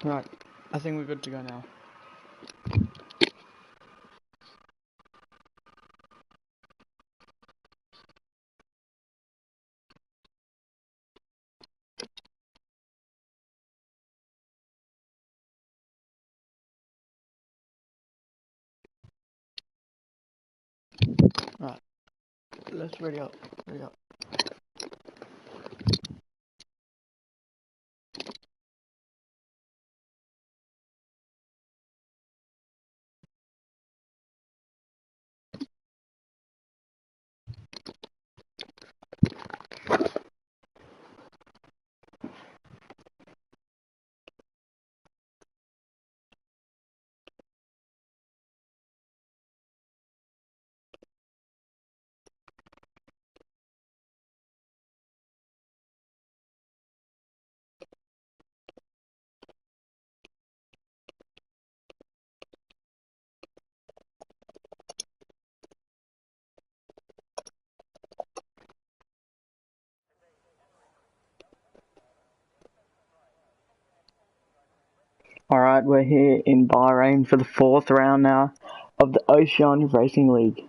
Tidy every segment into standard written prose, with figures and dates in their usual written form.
Right, I think we're good to go now. Right, let's ready up. Alright, we're here in Bahrain for the 4th round now of the Oceania Racing League.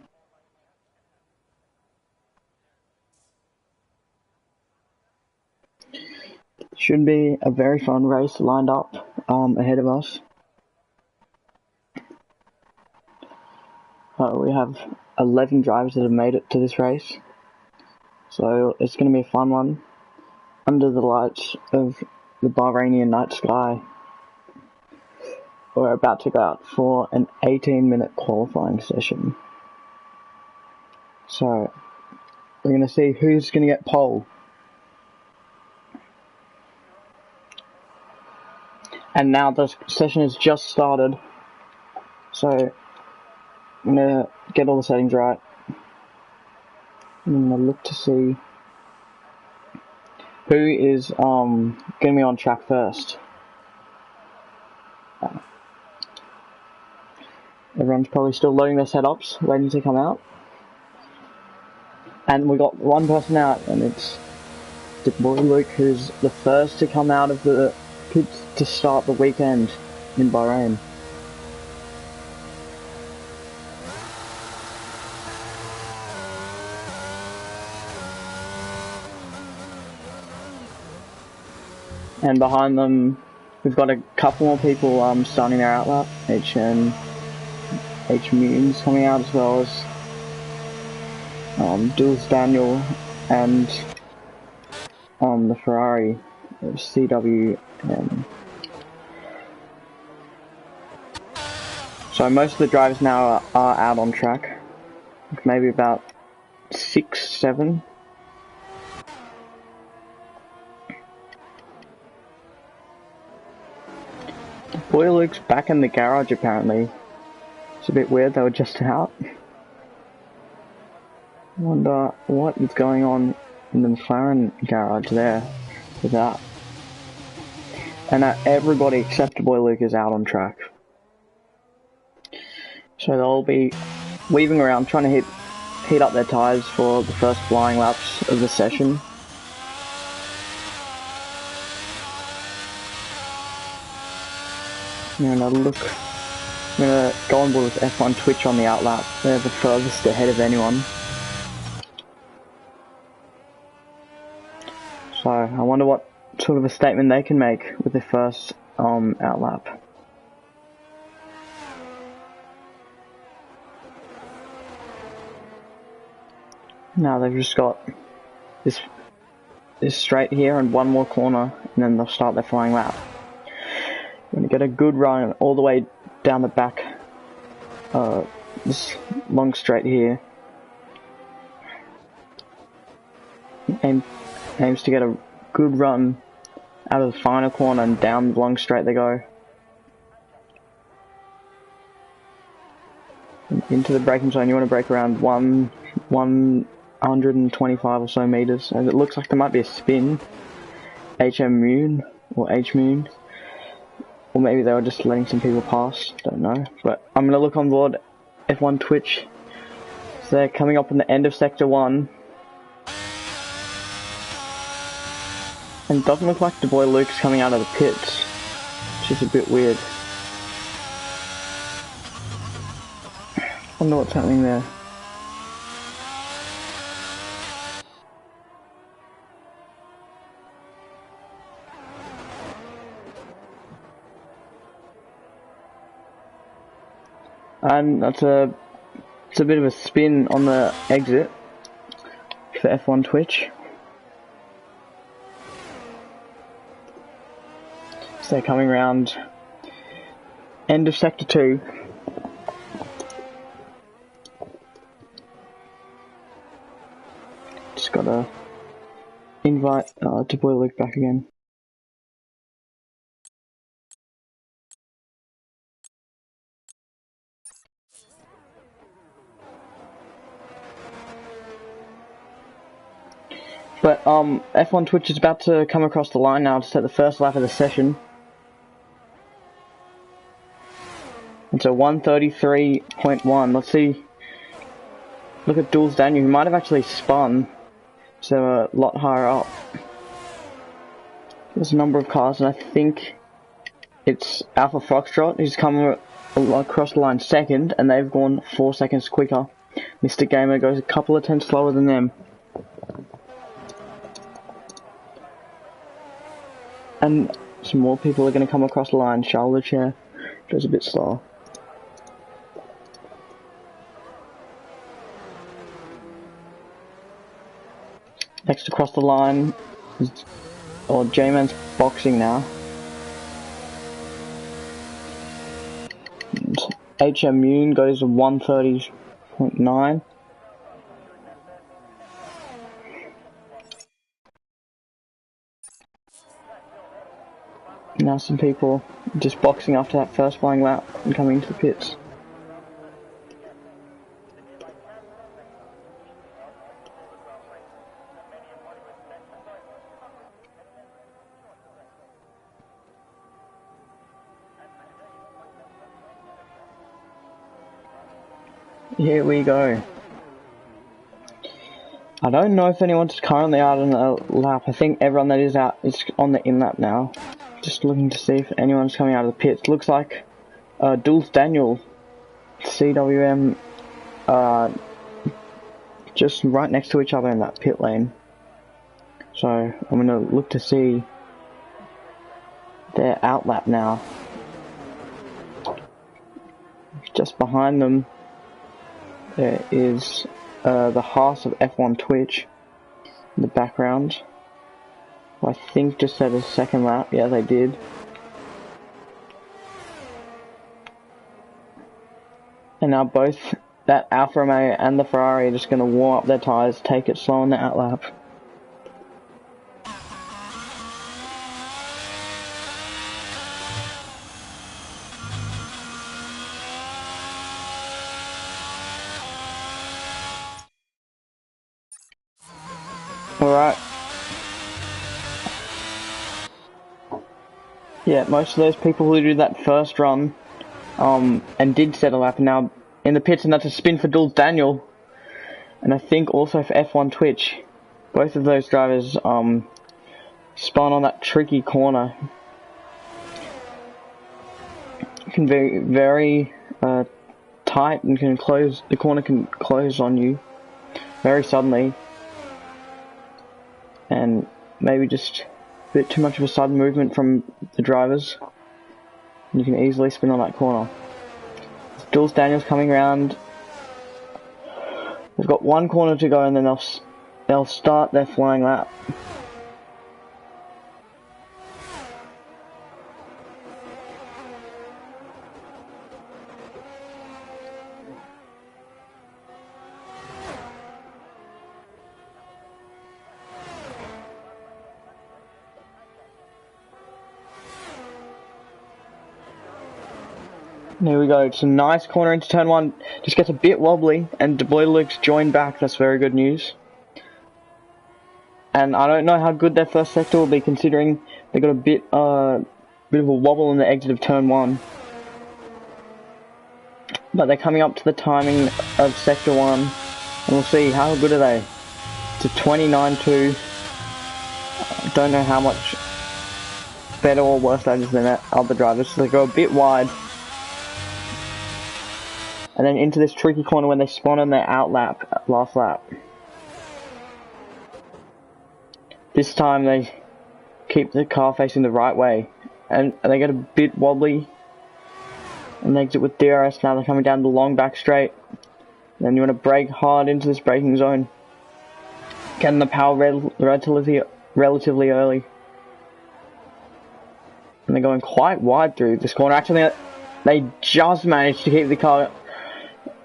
Should be a very fun race lined up ahead of us. We have 11 drivers that have made it to this race, so it's going to be a fun one under the lights of the Bahrainian night sky. We're about to go out for an 18-minute qualifying session. So, we're going to see who's going to get pole. And now the session has just started. So, I'm going to get all the settings right. I'm going to look to see who is going to be on track first. Everyone's probably still loading their setups, waiting to come out. And we got one person out, and it's the boy Luke, who's the first to come out of the pits to start the weekend in Bahrain. And behind them, we've got a couple more people starting their outlap. H Munes coming out, as well as Jules Daniel and the Ferrari CWM. So most of the drivers now are out on track. Maybe about 6, 7. Boy Luke's back in the garage apparently. It's a bit weird, they were just out. I wonder what is going on in the McLaren garage there with that. And everybody except Boy Luke is out on track. So they'll be weaving around trying to heat up their tyres for the first flying laps of the session. I'm gonna go on board with F1 Twitch on the outlap. They're the furthest ahead of anyone. So I wonder what sort of a statement they can make with their first outlap. Now they've just got this straight here and one more corner, and then they'll start their flying lap. We're gonna get a good run all the way down the back, this long straight here. Aims to get a good run out of the final corner and down the long straight they go. Into the braking zone, you want to brake around 125 or so meters, and it looks like there might be a spin. HM Moon or H Moon, or maybe they were just letting some people pass, don't know. But I'm gonna look on board F1 Twitch. So they're coming up on the end of sector 1. And it doesn't look like the boy Luke's coming out of the pits. which is a bit weird. Wonder what's happening there. And it's a bit of a spin on the exit for F1 Twitch. So they're coming around end of sector 2. Just gotta invite to Boy Luke back again. But F1 Twitch is about to come across the line now to set the first lap of the session. It's a 1:33.1. Let's see. Look at Jules Daniel, who might have actually spun, so a lot higher up. There's a number of cars, and I think it's Alpha Foxtrot who's come across the line second, and they've gone 4 seconds quicker. Mr. Gamer goes a couple of tenths slower than them. And some more people are going to come across the line. Charles Leclerc goes a bit slower. Next across the line is J-Man's boxing now. And HM Yoon goes to 1:30.9. Now some people just boxing after that first flying lap and coming into the pits. Here we go. I don't know if anyone's currently out on the lap. I think everyone that is out is on the in lap now. Just looking to see if anyone's coming out of the pits. Looks like Jules Daniel, CWM, just right next to each other in that pit lane. So I'm gonna look to see their out lap now. Just behind them there is the Haas of F1 Twitch in the background. I think just had a second lap. Yeah, they did. And now both that Alfa Romeo and the Ferrari are just going to warm up their tyres, take it slow on the out lap. Alright. Yeah, most of those people who did that first run and did set a lap are now in the pits, and that's a spin for Jules Daniel. And I think also for F1 Twitch. Both of those drivers spun on that tricky corner. It can be very tight and can close, the corner can close on you very suddenly. And maybe just a bit too much of a sudden movement from the drivers. And you can easily spin on that corner. Jules Daniel's coming around. They've got one corner to go, and then they'll start their flying lap. There we go, it's a nice corner into turn 1, just gets a bit wobbly, and De Luke's joined back. That's very good news. And I don't know how good their first sector will be, considering they got a bit of a wobble in the exit of turn 1. But they're coming up to the timing of sector 1, and we'll see how good are they. It's a 29.2. Don't know how much better or worse riders than other drivers, so they go a bit wide. And then into this tricky corner when they spawn on their out lap, last lap. This time they keep the car facing the right way. And they get a bit wobbly. And they exit with DRS. Now they're coming down the long back straight. Then you want to brake hard into this braking zone. Getting the power relatively early. And they're going quite wide through this corner. Actually, they just managed to keep the car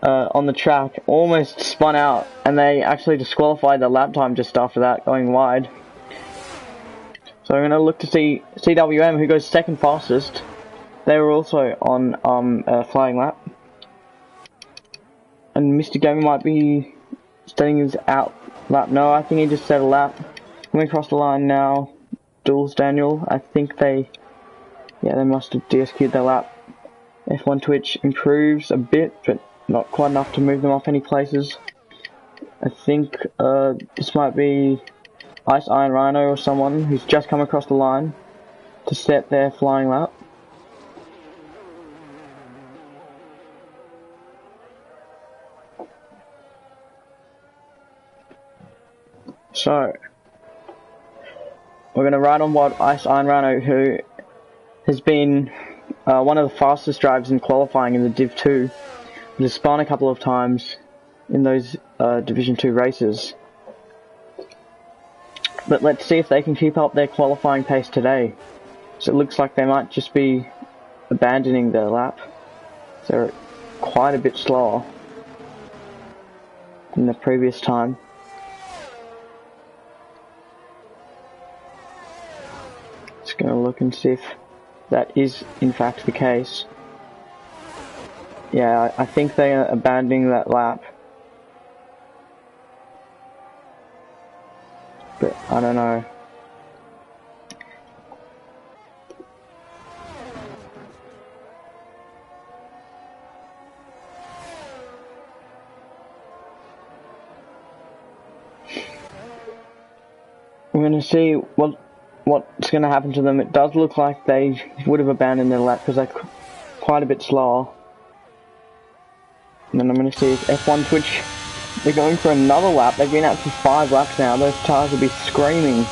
on the track. Almost spun out. And they actually disqualified their lap time just after that, going wide. So I'm going to look to see CWM, who goes second fastest. They were also on a flying lap. And Mr. Gamer might be setting his out lap. No, I think he just set a lap. Coming across the line now, Duels Daniel. I think they must have DSQ'd their lap. F1 Twitch improves a bit, but not quite enough to move them off any places. I think this might be Ice Iron Rhino or someone who's just come across the line to set their flying lap. So, we're going to ride on board Ice Iron Rhino, who has been one of the fastest drivers in qualifying in the Div 2. He's spun a couple of times in those Division 2 races. But let's see if they can keep up their qualifying pace today. So it looks like they might just be abandoning their lap. So they're quite a bit slower than the previous time. Just going to look and see if that is in fact the case. Yeah, I think they are abandoning that lap. But I don't know. We're going to see what's going to happen to them. It does look like they would have abandoned their lap because they're quite a bit slower. And then I'm going to see if F1 Twitch, they're going for another lap. They've been out for 5 laps now. Those tires will be screaming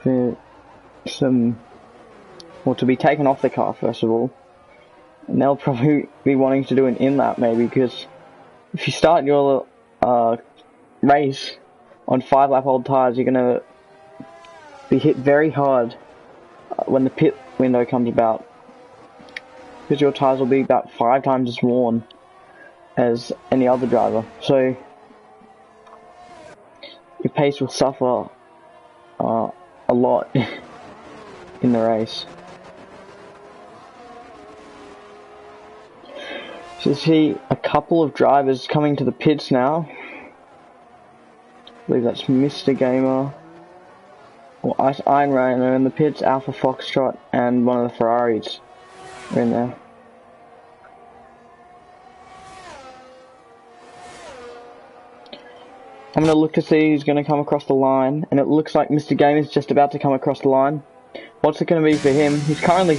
for some, or to be taken off the car first of all. And they'll probably be wanting to do an in-lap maybe, because if you start your race on 5-lap-old tires, you're going to be hit very hard when the pit window comes about, because your tires will be about 5 times as worn as any other driver. So your pace will suffer a lot in the race. So you see a couple of drivers coming to the pits now. I believe that's Mr. Gamer or Ice Iron Rhino in the pits, Alpha Foxtrot, and one of the Ferraris are in there. I'm going to look to see who's going to come across the line, and it looks like Mr. Gamer is just about to come across the line. What's it going to be for him? He's currently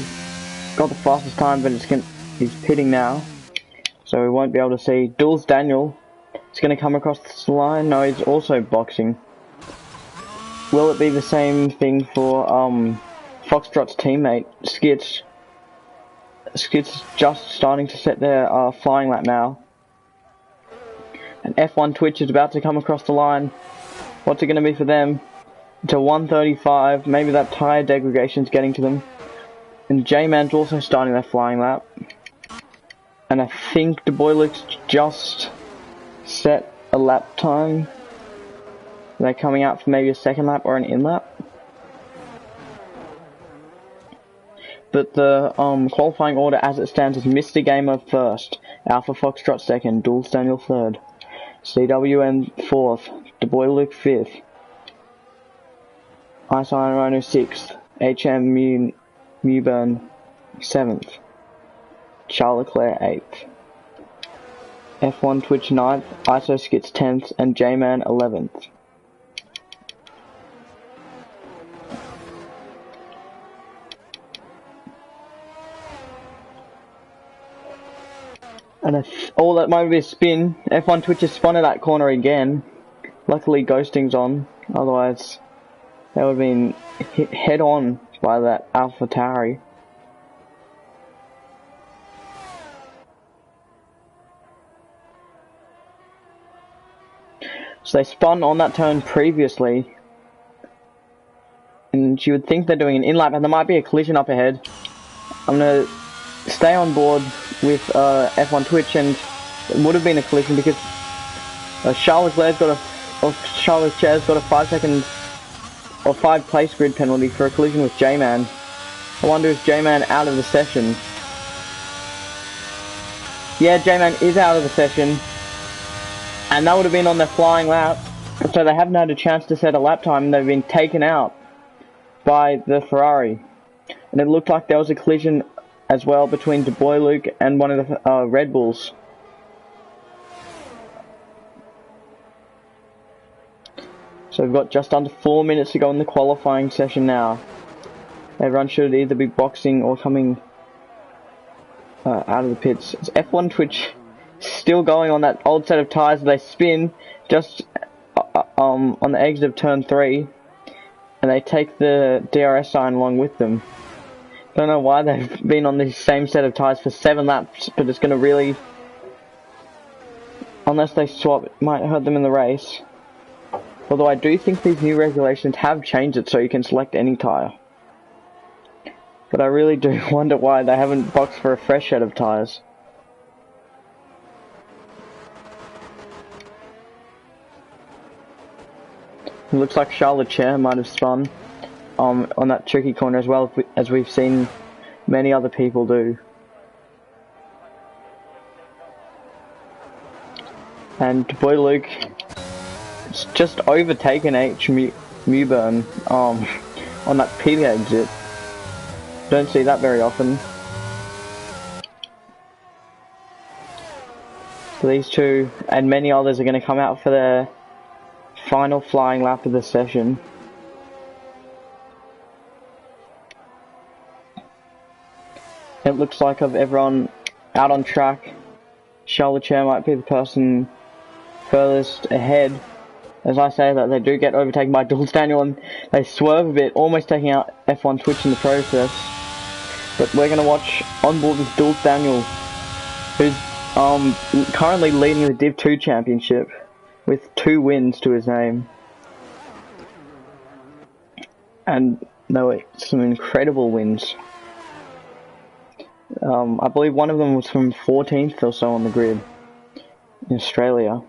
got the fastest time, but he's pitting now, so we won't be able to see. Duels Daniel is going to come across the line. No, he's also boxing. Will it be the same thing for Foxtrot's teammate, Skits? Skits just starting to set their flying lap now. And F1 Twitch is about to come across the line. What's it going to be for them? It's a 135. Maybe that tire degradation is getting to them. And J-Man's also starting their flying lap. And I think the Boyluck's just set a lap time. They're coming out for maybe a second lap or an in-lap. But the qualifying order as it stands is Mr. Gamer first, Alpha Foxtrot second, Duels Daniel third, CWM 4th, Boyluck 5th, Ice Iron Rhino 6th, HM Mewburn 7th, Charles Leclerc 8th, F1 Twitch 9th, ISO Skits 10th, and J-Man 11th. And all that might be a spin. F1 Twitch has spun at that corner again. Luckily ghosting's on, otherwise they would have been hit head on by that AlphaTauri. So they spun on that turn previously. And you would think they're doing an in-lap, and there might be a collision up ahead. I'm going to stay on board with F1 Twitch, and it would have been a collision because Charles Leclerc's got a 5-second or 5-place grid penalty for a collision with J-Man. I wonder if J-Man out of the session. Yeah, J-Man is out of the session, and that would have been on their flying lap, so they haven't had a chance to set a lap time, and they've been taken out by the Ferrari. And it looked like there was a collision as well between Du Bois Luke and one of the Red Bulls. So we've got just under 4 minutes to go in the qualifying session now. Everyone should either be boxing or coming out of the pits. It's F1 Twitch still going on that old set of tyres. They spin just on the exit of turn 3. And they take the DRS sign along with them. Don't know why they've been on the same set of tyres for 7 laps, but it's going to really, unless they swap, it might hurt them in the race. Although I do think these new regulations have changed it so you can select any tyre. But I really do wonder why they haven't boxed for a fresh set of tyres. It looks like Charles Leclerc might have spun on that tricky corner as well, as we've seen many other people do. And Du Bois Luke it's just overtaken H. Mewburn on that pit exit. Don't see that very often. So these two and many others are going to come out for their final flying lap of the session. It looks like of everyone out on track, Charles Leclerc might be the person furthest ahead. As I say that, they do get overtaken by Jules Daniel and they swerve a bit, almost taking out F1 Twitch in the process. But we're going to watch on board with Jules Daniel, who's currently leading the Div 2 championship with 2 wins to his name. And there were some incredible wins. I believe one of them was from 14th or so on the grid in Australia.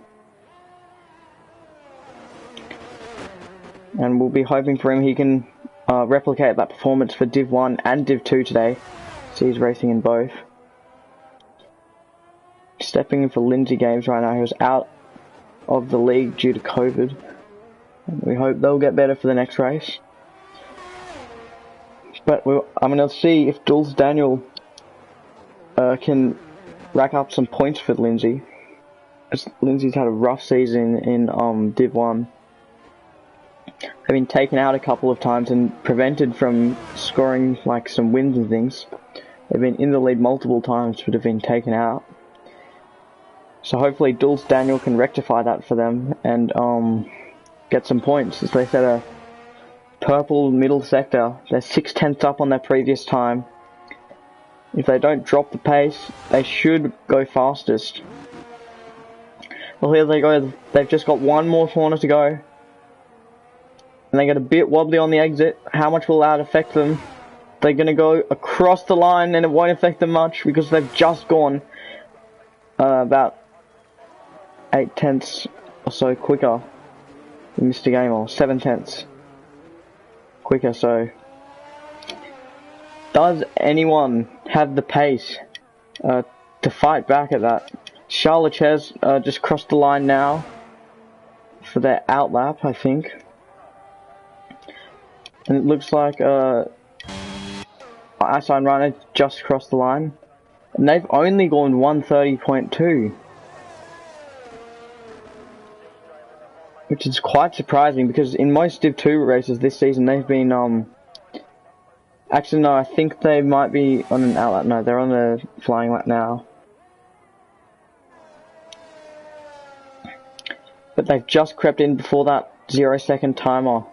And we'll be hoping for him he can replicate that performance for Div 1 and Div 2 today. So he's racing in both. Stepping in for Lindsay Games right now, he was out of the league due to COVID. And we hope they'll get better for the next race. But I'm going to see if Jules Daniel can rack up some points for Lindsay. As Lindsay's had a rough season in Div 1. They've been taken out a couple of times and prevented from scoring like some wins and things. They've been in the lead multiple times but have been taken out. So hopefully Jules Daniel can rectify that for them and get some points. As they set a purple middle sector, they're 6/10 up on their previous time. If they don't drop the pace, they should go fastest. Well, here they go. They've just got one more corner to go. And they get a bit wobbly on the exit. How much will that affect them? They're going to go across the line and it won't affect them much because they've just gone about 8/10 or so quicker than Mr. Game, or 7/10 quicker. So does anyone have the pace to fight back at that? Charles Leclerc just crossed the line now for their outlap, I think. And it looks like Ice Iron Rhino just crossed the line. And they've only gone 1:30.2. Which is quite surprising because in most Div 2 races this season they've been actually no, I think they might be on an outlap. No, they're on the flying lap now. but they've just crept in before that 0-second timer.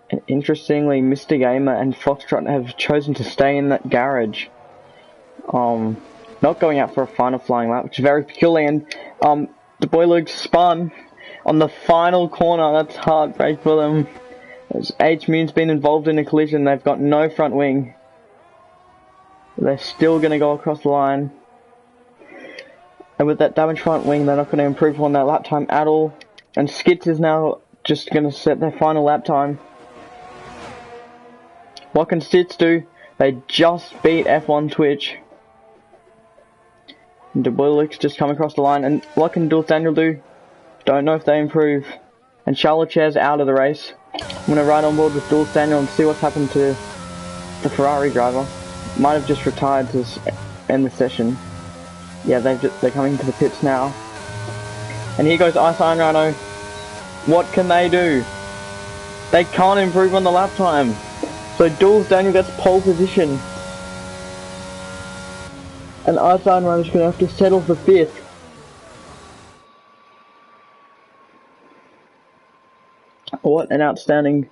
And interestingly, Mr. Gamer and Foxtrot have chosen to stay in that garage. Not going out for a final flying lap, which is very peculiar, and the boy Luke spun on the final corner. That's heartbreak for them. As H-Moon's been involved in a collision, they've got no front wing. They're still going to go across the line. And with that damaged front wing, they're not going to improve on their lap time at all. And Skits is now just going to set their final lap time. What can Skits do? They just beat F1 Twitch. And the boy Luke's just come across the line. And what can Dulce Daniel do? Don't know if they improve. And Charles Leclerc's out of the race. I'm going to ride on board with Dulce Daniel and see what's happened to the Ferrari driver. Might have just retired to end the session. Yeah, they're coming to the pits now. And here goes Ice Iron Rhino. What can they do? They can't improve on the lap time. So Dulce Daniel gets pole position. And Ice Iron Rhino's going to have to settle for 5th. What an outstanding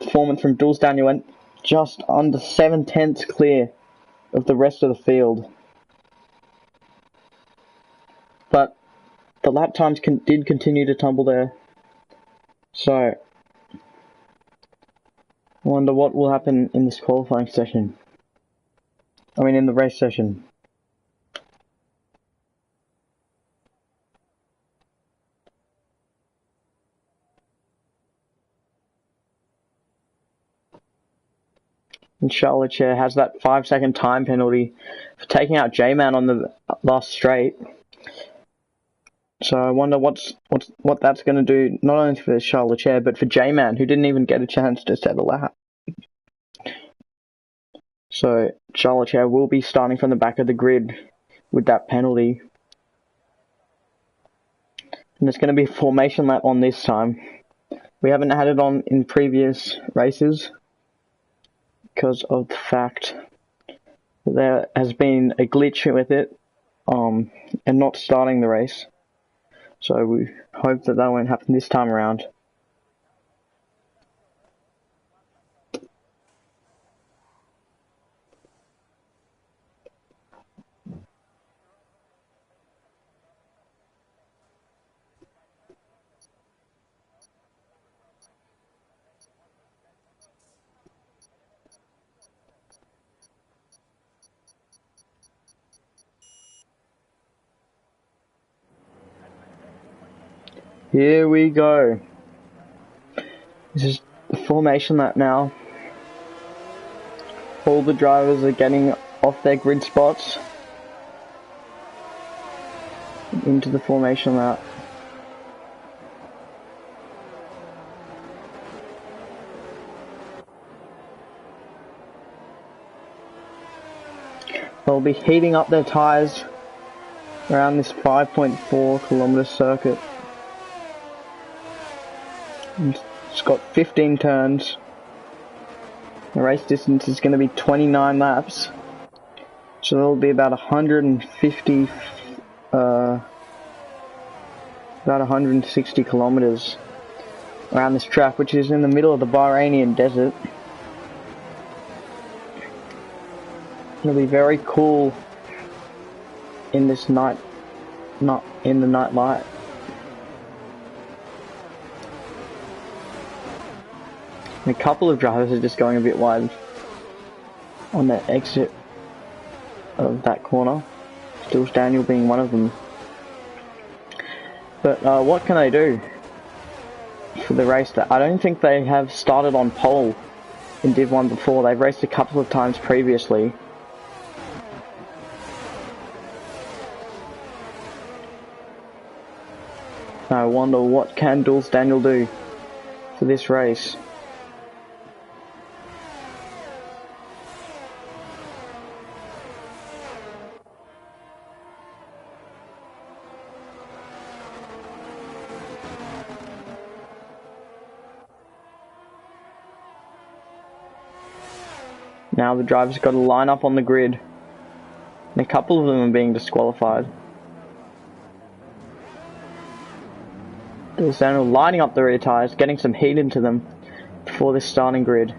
performance from Dulce Daniel, went just under 7/10 clear of the rest of the field. But the lap times did continue to tumble there. So, I wonder what will happen in this qualifying session. I mean, in the race session. And Charles Leclerc has that 5-second time penalty for taking out J-Man on the last straight. So I wonder what that's going to do, not only for Charles Leclerc, but for J-Man, who didn't even get a chance to set a lap. So Charles Leclerc will be starting from the back of the grid with that penalty. And it's going to be a formation lap on this time. We haven't had it on in previous races, because of the fact that there has been a glitch with it, and not starting the race. So we hope that won't happen this time around. Here we go. This is the formation lap now. All the drivers are getting off their grid spots into the formation lap. They'll be heating up their tyres around this 5.4 kilometer circuit. It's got 15 turns. The race distance is going to be 29 laps. So there'll be about 150, about 160 kilometers around this track, which is in the middle of the Bahrainian desert. It'll be very cool in this night, not in the night light. And a couple of drivers are just going a bit wide on that exit of that corner. Dulce Daniel being one of them. But what can they do for the race? That I don't think they have started on pole in Div 1 before. They've raced a couple of times previously. I wonder what can Dulce Daniel do for this race. Now the drivers got to line up on the grid. And a couple of them are being disqualified. They're lining up the rear tyres, getting some heat into them before this starting grid.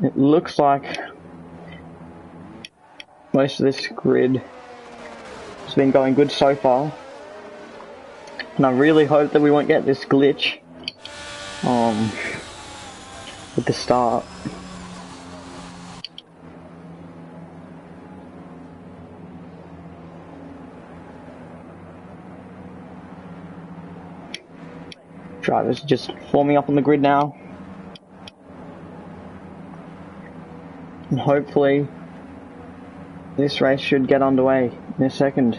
It looks like most of this grid has been going good so far, and I really hope that we won't get this glitch with the start. Drivers just forming up on the grid now, and hopefully this race should get underway in a second.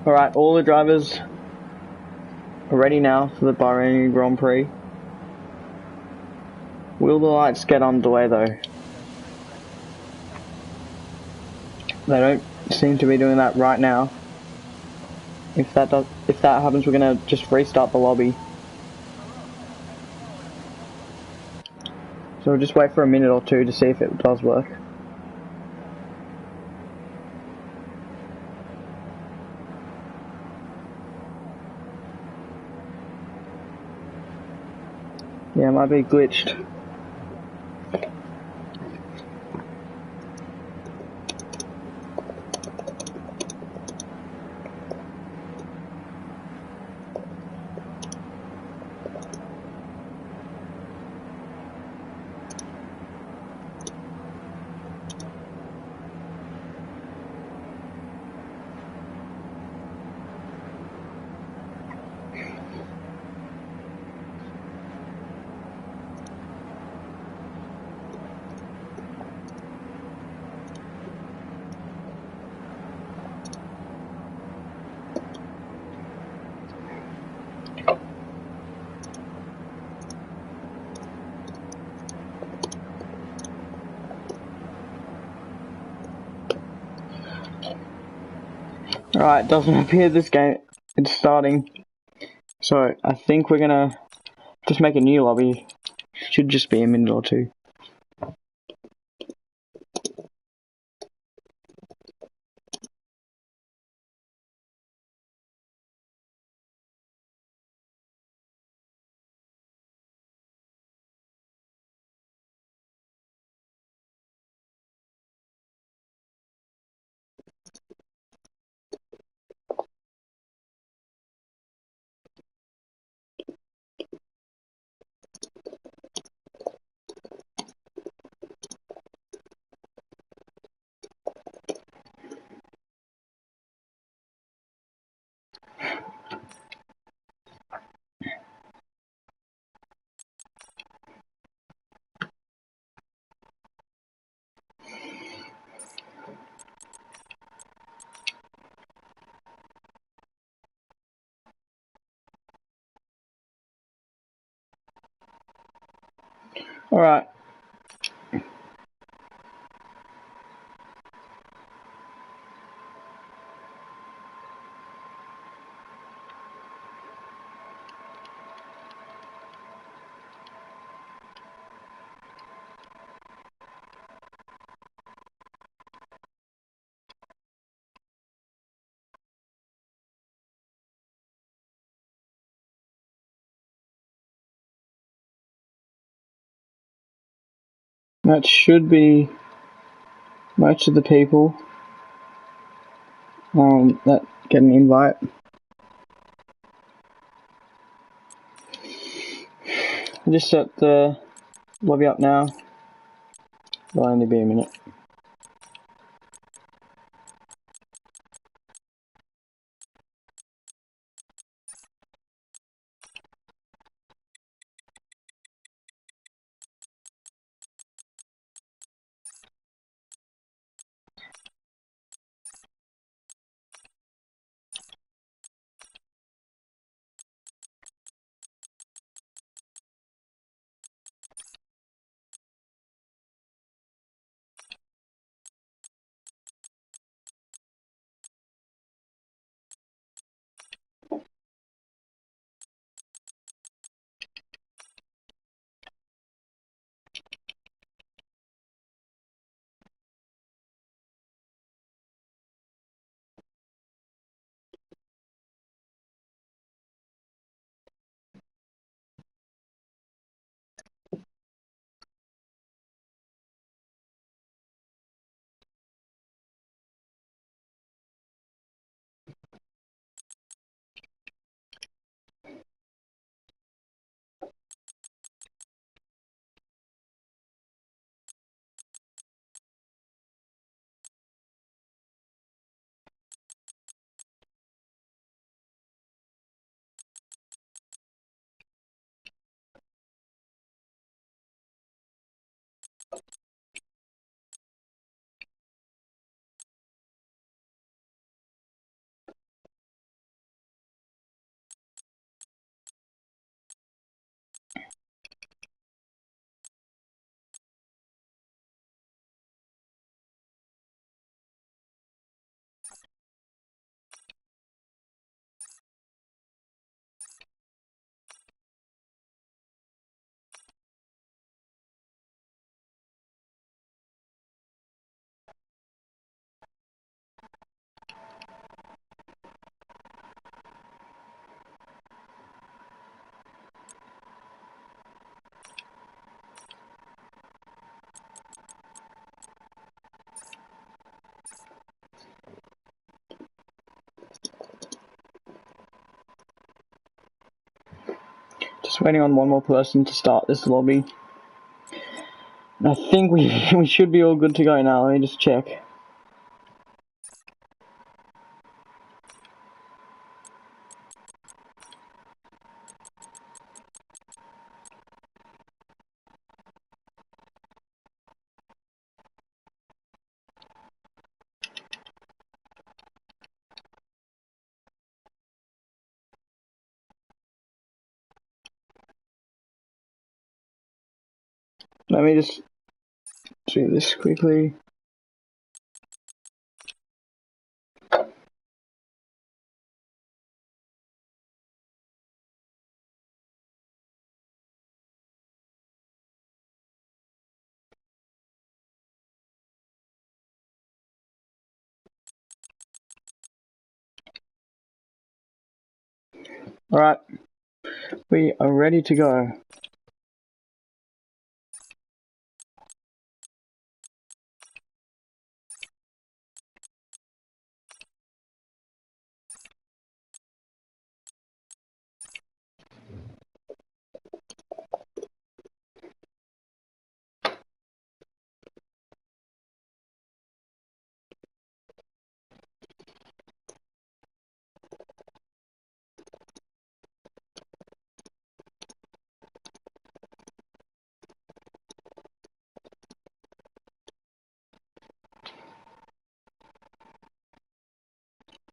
Alright, all the drivers are ready now for the Bahrain Grand Prix. Will the lights get underway though? They don't seem to be doing that right now. If that happens, we're gonna just restart the lobby. So we'll just wait for a minute or two to see if it does work. Yeah, it might be glitched. Alright, doesn't appear this game is starting. So I think we're gonna just make a new lobby. Should just be a minute or two. Alright. That should be most of the people that get an invite. I just set the lobby up now. It'll only be a minute. Just waiting on one more person to start this lobby. I think we should be all good to go now. Let me just check. Let me just do this quickly. Alright, we are ready to go.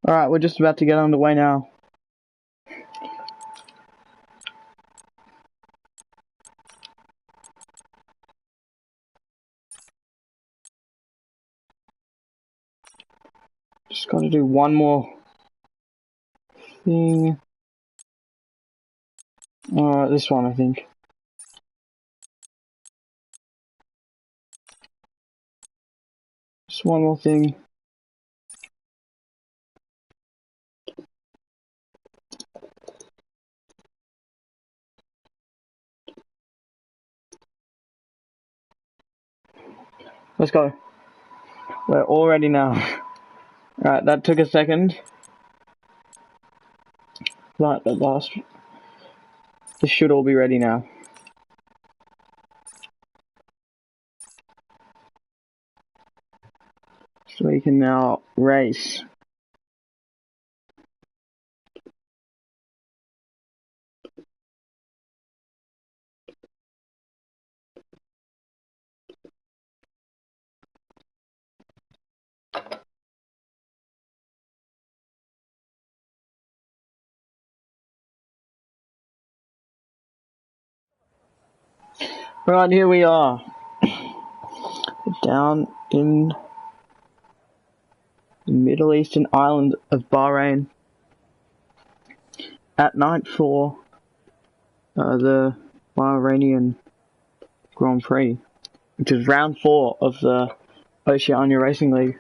Alright, we're just about to get underway now. Just gotta do one more thing. This one, I think. Just one more thing. Let's go. We're all ready now. Alright, that took a second. But at last, this should all be ready now. So we can now race. Right, here we are. Down in the Middle Eastern island of Bahrain. At night for the Bahrainian Grand Prix, which is round 4 of the Oceania Racing League.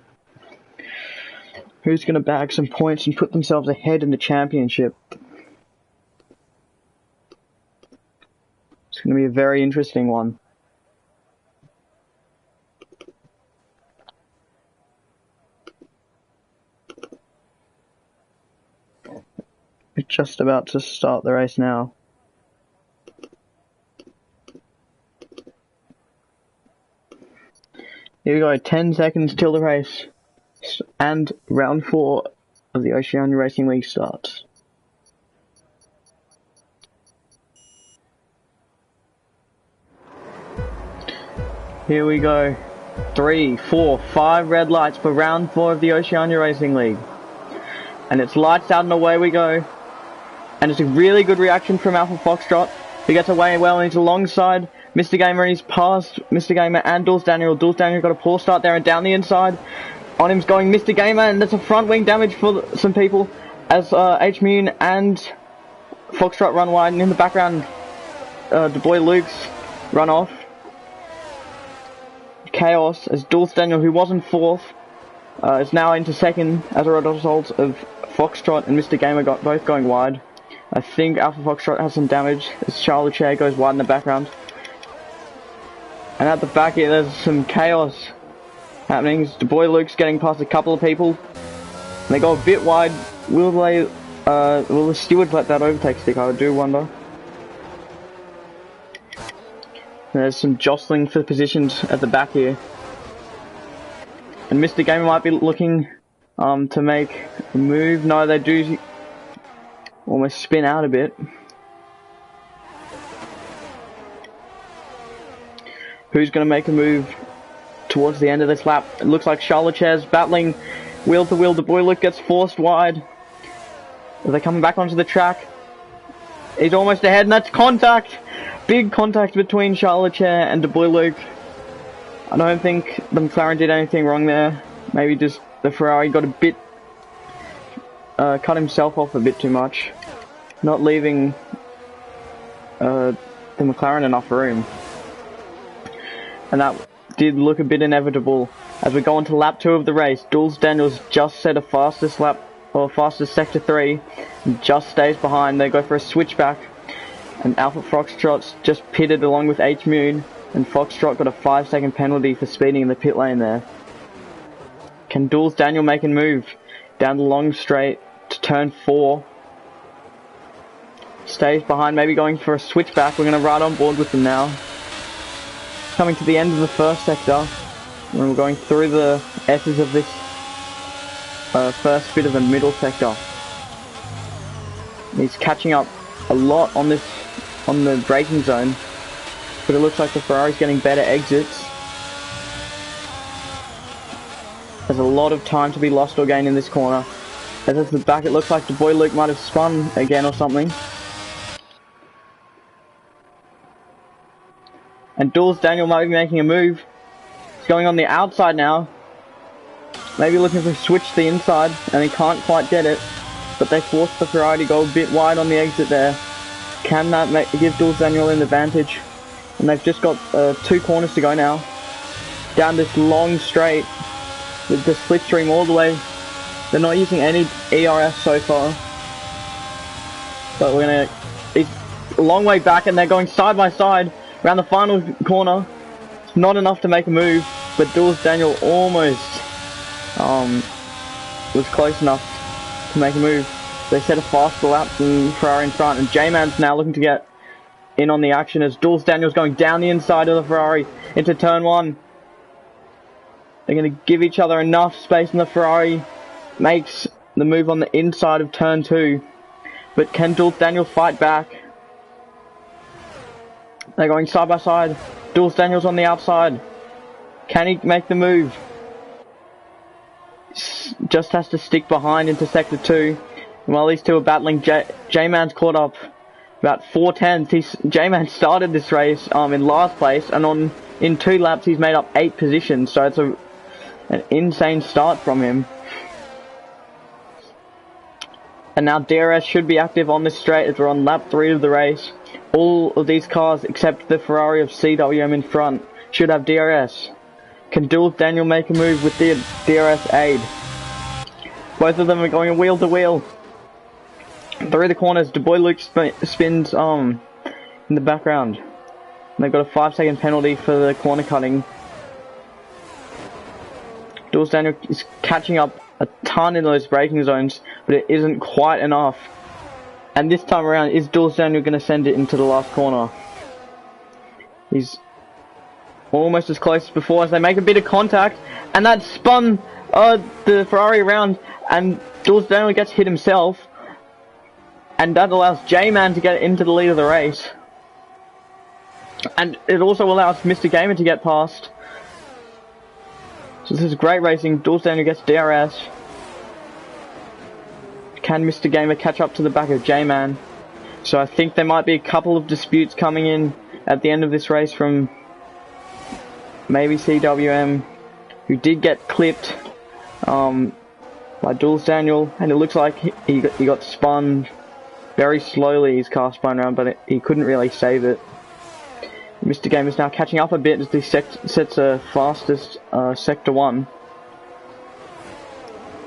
Who's going to bag some points and put themselves ahead in the championship? It's going to be a very interesting one. We're just about to start the race now. Here we go, 10 seconds till the race. And round 4 of the Oceania Racing League starts. Here we go. 3, 4, 5 red lights for round 4 of the Oceania Racing League. And it's lights out and away we go. And it's a really good reaction from Alpha Foxtrot, who gets away well and he's alongside Mr. Gamer, and he's past Mr. Gamer and Dulce Daniel. Dulce Daniel got a poor start there and down the inside. On him's going Mr. Gamer, and there's a front wing damage for some people as H-Mune and Foxtrot run wide, and in the background the boy Luke's run off. Chaos as Dulce Daniel, who was in 4th, is now into 2nd as a result of Foxtrot and Mr. Gamer both going wide. I think Alpha Foxtrot has some damage as Charles Chair goes wide in the background. And at the back here there's some chaos happening. The boy Luke's getting past a couple of people. They go a bit wide. Will the stewards let that overtake stick? I do wonder. There's some jostling for positions at the back here. And Mr. Gamer might be looking to make a move. No, they do almost spin out a bit. Who's going to make a move towards the end of this lap? It looks like Charlotte battling wheel to wheel. De Boyluc gets forced wide. Are they coming back onto the track? He's almost ahead, and that's contact! Big contact between Charlotte and De Boyluc. I don't think the McLaren did anything wrong there. Maybe just the Ferrari got a bit... cut himself off a bit too much. Not leaving the McLaren enough room. And that did look a bit inevitable. As we go on to lap 2 of the race, Jules Daniels just set a fastest lap, or fastest sector 3, and just stays behind. They go for a switchback, and Alpha Foxtrot's just pitted along with H Moon, and Foxtrot got a 5-second penalty for speeding in the pit lane there. Can Jules Daniel make a move down the long straight to turn 4? Stays behind, maybe going for a switchback. We're going to ride on board with them now. Coming to the end of the first sector, and we're going through the S's of this first bit of the middle sector. He's catching up a lot on the braking zone, but it looks like the Ferrari's getting better exits. There's a lot of time to be lost or gained in this corner. As at the back, it looks like De Boyluc might have spun again or something. And Jules Daniel might be making a move. He's going on the outside now. Maybe looking to switch to the inside, and he can't quite get it. But they forced the Ferrari to go a bit wide on the exit there. Can that give Jules Daniel an advantage? And they've just got 2 corners to go now. Down this long straight with the slipstream all the way. They're not using any ERS so far. But it's a long way back, and they're going side by side around the final corner. It's not enough to make a move, but Jules Daniel almost was close enough to make a move. They set a faster lap than Ferrari in front, and J-Man's now looking to get in on the action as Jules Daniel's going down the inside of the Ferrari into turn 1. They're going to give each other enough space, and the Ferrari makes the move on the inside of turn 2. But can Jules Daniel fight back? They're going side by side. Jules Daniel's on the outside. Can he make the move? Just has to stick behind into sector 2. And while these two are battling, J-Man's caught up about 4 tenths. J-Man started this race in last place, and in 2 laps he's made up 8 positions. So it's an insane start from him. And now DRS should be active on this straight as we're on lap 3 of the race. All of these cars, except the Ferrari of CWM in front, should have DRS. Can Jules Daniel make a move with the DRS aid? Both of them are going wheel to wheel. Through the corners, De Boyluc spins in the background. And they've got a 5-second penalty for the corner cutting. Jules Daniel is catching up a ton in those braking zones, but it isn't quite enough. And this time around, is Jules Daniel going to send it into the last corner? He's almost as close as before as they make a bit of contact, and that spun the Ferrari around, and Jules Daniel gets hit himself, and that allows J-Man to get into the lead of the race. And it also allows Mr. Gamer to get past. So this is great racing. Jules Daniel gets DRS. Can Mr. Gamer catch up to the back of J-Man? So I think there might be a couple of disputes coming in at the end of this race from maybe CWM, who did get clipped by Jules Daniel, and it looks like he got spun very slowly. His car spun around, but he couldn't really save it. Mr. Gamer is now catching up a bit as he sets a fastest sector 1.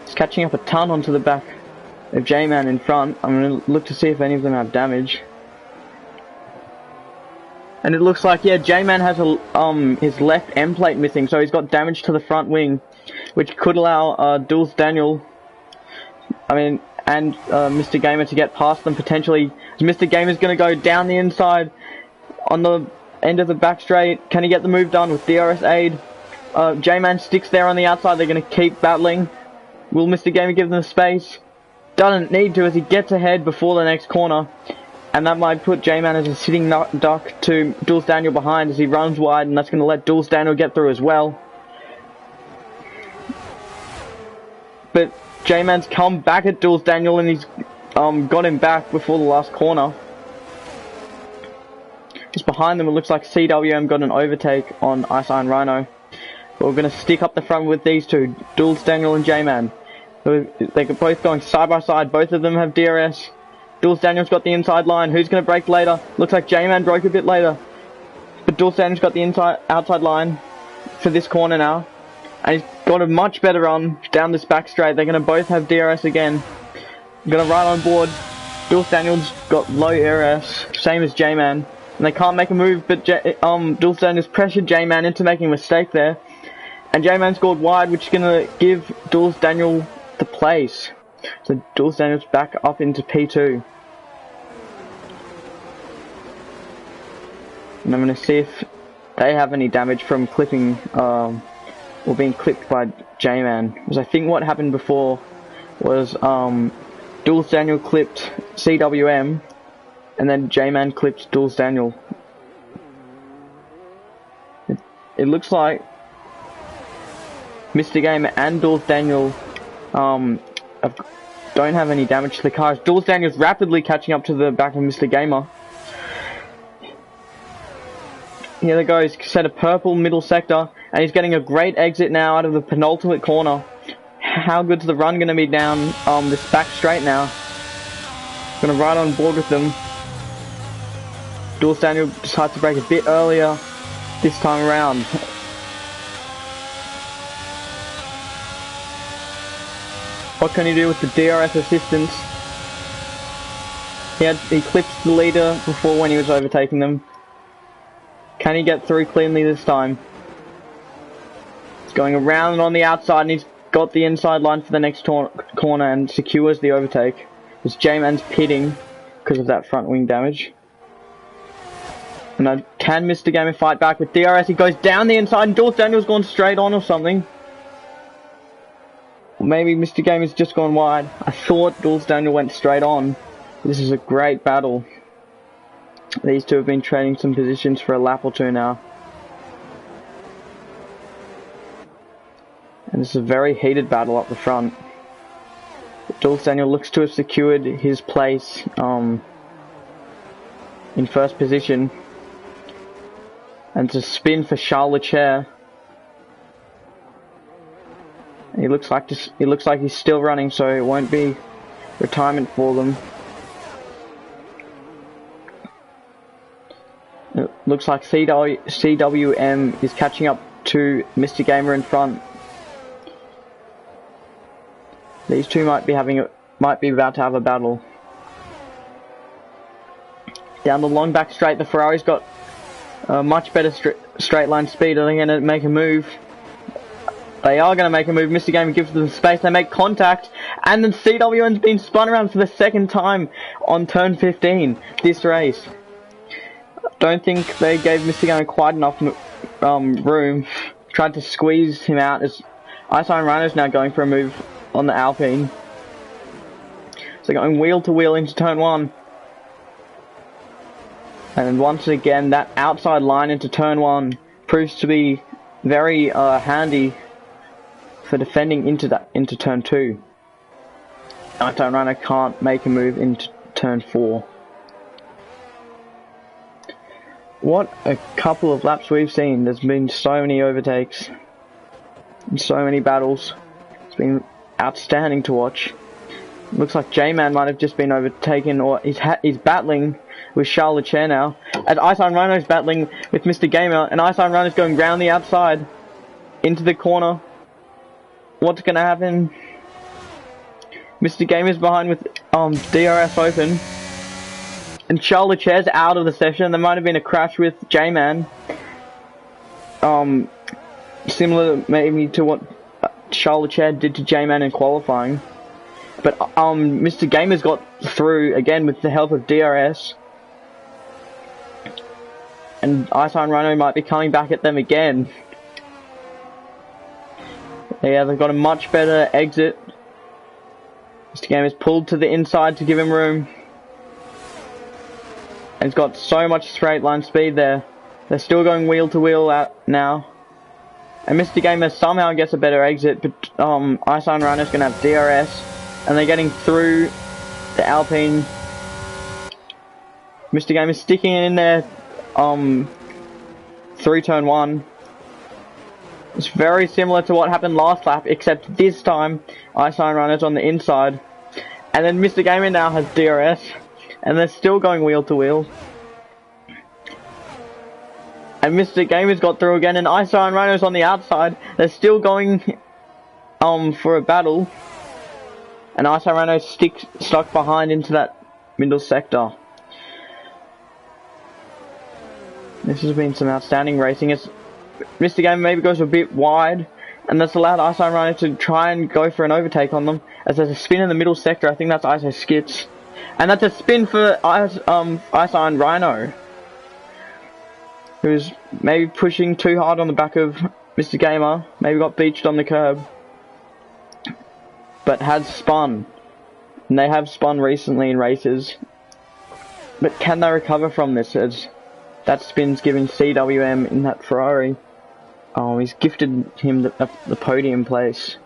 He's catching up a ton onto the back of J-Man in front. I'm going to look to see if any of them have damage. And it looks like, yeah, J-Man has his left end plate missing, so he's got damage to the front wing, which could allow Jules Daniel, and Mr. Gamer to get past them potentially. Mr. Gamer's going to go down the inside on the End of the back straight. Can he get the move done with DRS aid? J-Man sticks there on the outside. They're going to keep battling. Will Mr. Gamer give them space? Doesn't need to as he gets ahead before the next corner. And that might put J-Man as a sitting duck to Jules Daniel behind as he runs wide, and that's going to let Jules Daniel get through as well. But J-Man's come back at Jules Daniel and he's got him back before the last corner. Just behind them it looks like CWM got an overtake on Ice Iron Rhino. But we're going to stick up the front with these two, Jules Daniel and J-Man. They're both going side by side, both of them have DRS. Jules Daniel's got the inside line, who's going to break later? Looks like J-Man broke a bit later. But Jules Daniel's got the outside line for this corner now. And he's got a much better run down this back straight. They're going to both have DRS again. I'm going to ride on board. Jules Daniel's got low DRS, same as J-Man. And they can't make a move, but Jules Daniel's pressured J-Man into making a mistake there. And J-Man scored wide, which is going to give Jules Daniel the place. So Jules Daniel's back up into P2. And I'm going to see if they have any damage from clipping, or being clipped by J-Man. Because I think what happened before was, Jules Daniel clipped CWM, and then J-Man clipped Jules Daniel. It looks like Mr. Gamer and Jules Daniel don't have any damage to the cars. Jules Daniel's rapidly catching up to the back of Mr. Gamer. Here they go, he's set a purple middle sector, and he's getting a great exit now out of the penultimate corner. How good's the run going to be down this back straight now? Going to ride on board with them. Jules Daniel decides to break a bit earlier this time around. What can he do with the DRS assistance? He clipped the leader before when he was overtaking them. Can he get through cleanly this time? He's going around on the outside and he's got the inside line for the next corner and secures the overtake. As J-Man's pitting because of that front wing damage. And now can Mr. Gamer fight back with DRS? He goes down the inside and Jules Daniel's gone straight on or something. Or maybe Mr. Gamer's just gone wide. I thought Jules Daniel went straight on. This is a great battle. These two have been trading some positions for a lap or two now. And this is a very heated battle up the front. Jules Daniel looks to have secured his place in first position. And to spin for Charles Leclerc. It looks like he's still running, so it won't be retirement for them. It looks like CWM is catching up to Mr. Gamer in front. These two might be about to have a battle. Down the long back straight, the Ferrari's got a much better straight line speed. Are they going to make a move? They are going to make a move. Mr. Gamer gives them space. They make contact. And then CWM's been spun around for the second time on turn 15 this race. Don't think they gave Mr. Gamer quite enough room. Tried to squeeze him out as Ice Iron Rhino's now going for a move on the Alpine. So going wheel to wheel into turn 1. And once again, that outside line into turn 1 proves to be very handy for defending into turn 2. Ice Iron Rhino can't make a move into turn 4. What a couple of laps we've seen. There's been so many overtakes and so many battles. It's been outstanding to watch. Looks like J-Man might have just been overtaken, or he's battling with Charles Leclerc now. As Ice Iron Rhino's battling with Mr. Gamer, and Ice Iron Rhino's going round the outside into the corner. What's gonna happen? Mr. Gamer's behind with DRS open. And Charles Leclerc's out of the session. There might have been a crash with J-Man. Similar maybe to what Charles Leclerc did to J-Man in qualifying. But Mr. Gamer's got through again with the help of DRS. And Ice Iron Rhino might be coming back at them again. Yeah, they've got a much better exit. Mr. Game is pulled to the inside to give him room. And he's got so much straight line speed there. They're still going wheel to wheel out now. And Mr. Gamer somehow gets a better exit, but Ice Iron Rhino's going to have DRS. And they're getting through the Alpine. Mr. Game is sticking in there through turn 1. It's very similar to what happened last lap, except this time Ice Iron Rhino's on the inside. And then Mr. Gamer now has DRS. And they're still going wheel to wheel. And Mr. Gamer's got through again, and Ice Iron Rhino's on the outside. They're still going for a battle. And Ice Iron Rhino's stuck behind into that middle sector. This has been some outstanding racing. It's, Mr. Gamer maybe goes a bit wide, and that's allowed Ice Iron Rhino to try and go for an overtake on them. As there's a spin in the middle sector, I think that's Iso Skits. And that's a spin for Ice Iron Rhino, who's maybe pushing too hard on the back of Mr. Gamer, maybe got beached on the curb, but has spun. And they have spun recently in races. But can they recover from this, as that spin's giving CWM in that Ferrari? Oh, he's gifted him the podium place.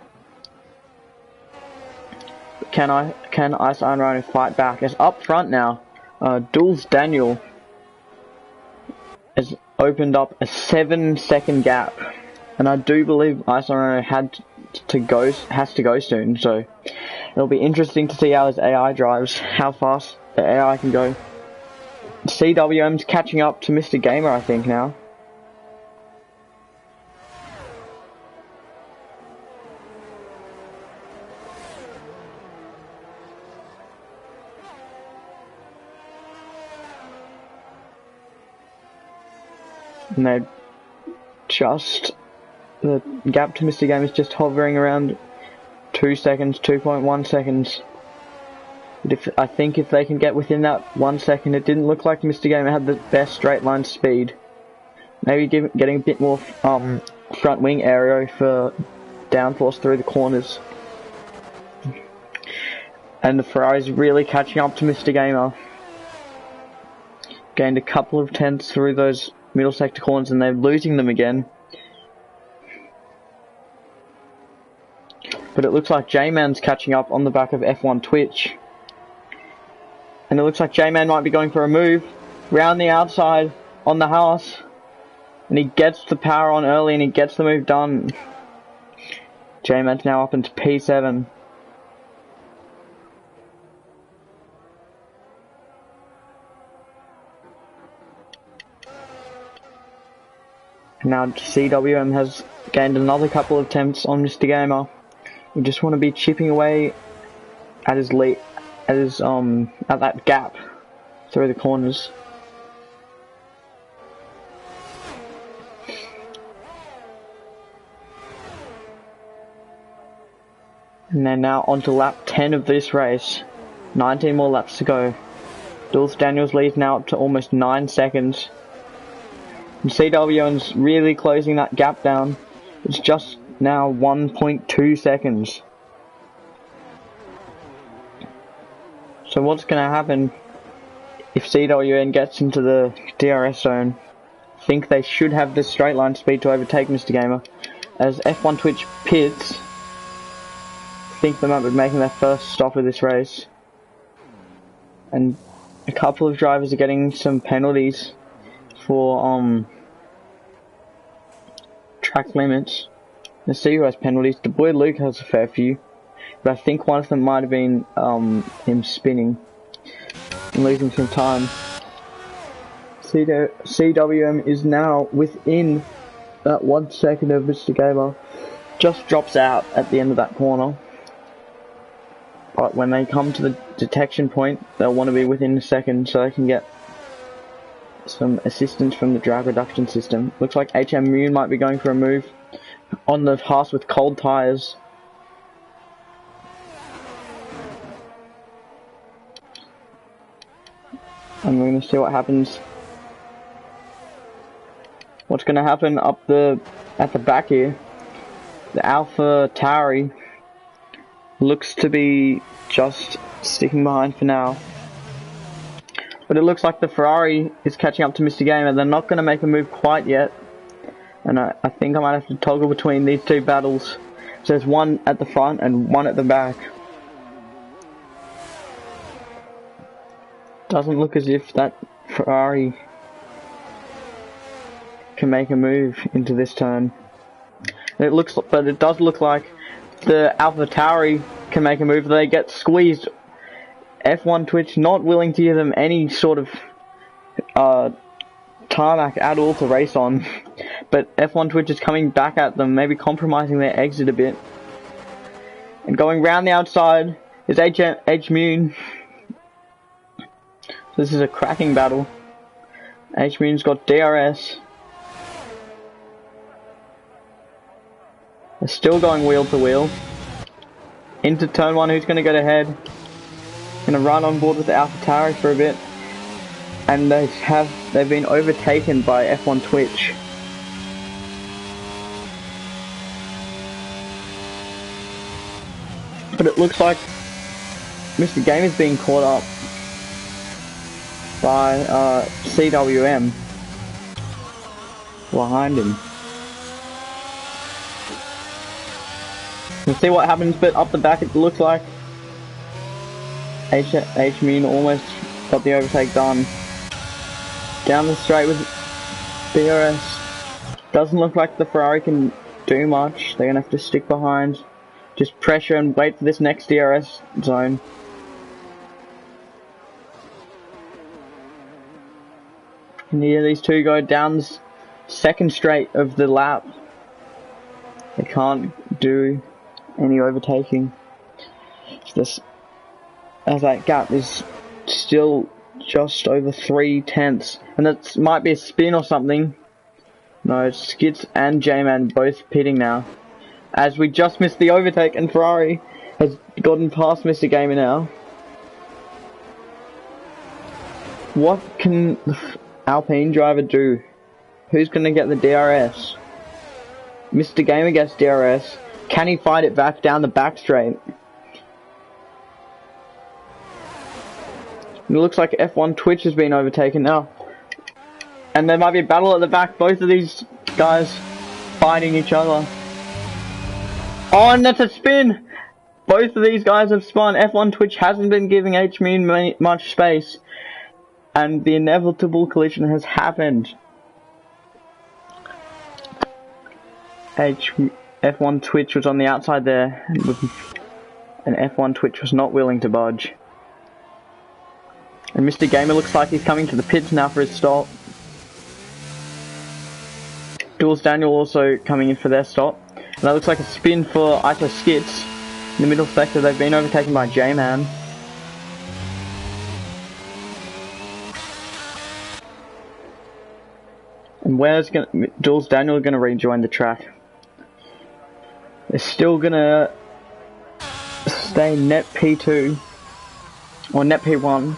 Can Ice Iron Rhino fight back? It's up front now. Duels Daniel has opened up a 7-second gap, and I do believe Ice Iron Rhino has to go soon. So it'll be interesting to see how his AI drives, how fast the AI can go. CWM's catching up to Mr. Gamer, I think now. And the gap to Mr. Game is just hovering around 2 seconds, 2.1 seconds. But I think if they can get within that 1 second, it didn't look like Mr. Gamer had the best straight line speed. Maybe getting a bit more front wing aero for downforce through the corners. And the Ferrari's really catching up to Mr. Gamer. Gained a couple of tenths through those middle sector corners, and they're losing them again. But it looks like J-Man's catching up on the back of F1 Twitch. And it looks like J-Man might be going for a move round the outside on the house. And he gets the power on early and he gets the move done. J-Man's now up into P7. Now CWM has gained another couple of attempts on Mr. Gamer. We just want to be chipping away at his lead, at that gap through the corners. And they're now on to lap 10 of this race. 19 more laps to go. Dulce Daniels leads now up to almost 9 seconds. And CWM's really closing that gap down. It's just now 1.2 seconds. So what's going to happen if CWM gets into the DRS zone? I think they should have the straight line speed to overtake Mr. Gamer. As F1 Twitch pits, I think they might be making their first stop of this race. And a couple of drivers are getting some penalties for track limits. Let's see who has penalties. The boy Luke has a fair few, but I think one of them might have been him spinning and losing some time. CWM is now within that 1 second of Mr. Gamer. Just drops out at the end of that corner. But when they come to the detection point, they'll want to be within a second so they can get some assistance from the drag reduction system. Looks like HM Moon might be going for a move on the Haas with cold tyres. And we're going to see what happens. What's going to happen at the back here? The Alpha Tauri looks to be just sticking behind for now. But it looks like the Ferrari is catching up to Mr. Game, and they're not going to make a move quite yet. And I think I might have to toggle between these two battles. So there's one at the front and one at the back. Doesn't look as if that Ferrari can make a move into this turn. But it does look like the Alpha Tauri can make a move. They get squeezed. F1 Twitch not willing to give them any sort of tarmac at all to race on. But F1 Twitch is coming back at them, maybe compromising their exit a bit. And going round the outside is H-Mune. This is a cracking battle. H-Mune's got DRS. They're still going wheel to wheel. Into turn 1, who's going to get ahead? Going to run on board with the Alpha Tauri for a bit. And they've been overtaken by F1 Twitch. But it looks like Mr. Game is being caught up by CWM behind him. We'll see what happens, but up the back it looks like H-Mune almost got the overtake done. Down the straight with DRS. Doesn't look like the Ferrari can do much. They're going to have to stick behind. Just pressure and wait for this next DRS zone. And here these two go down the second straight of the lap. They can't do any overtaking. As that gap is still just over 3/10, and that might be a spin or something. No, Skits and J-Man both pitting now. As we just missed the overtake, and Ferrari has gotten past Mr. Gamer now. What can the Alpine driver do? Who's going to get the DRS? Mr. Gamer gets DRS. Can he fight it back down the back straight? It looks like F1 Twitch has been overtaken now. And there might be a battle at the back. Both of these guys fighting each other. Oh, and that's a spin! Both of these guys have spun. F1 Twitch hasn't been giving H-Mune much space. And the inevitable collision has happened. F1 Twitch was on the outside there. And F1 Twitch was not willing to budge. And Mr. Gamer looks like he's coming to the pits now for his stop. Jules Daniel also coming in for their stop. And that looks like a spin for ISO Skits. In the middle sector, they've been overtaken by J-Man. And where's Jules Daniel going to rejoin the track? They're still going to stay net P2 or net P1.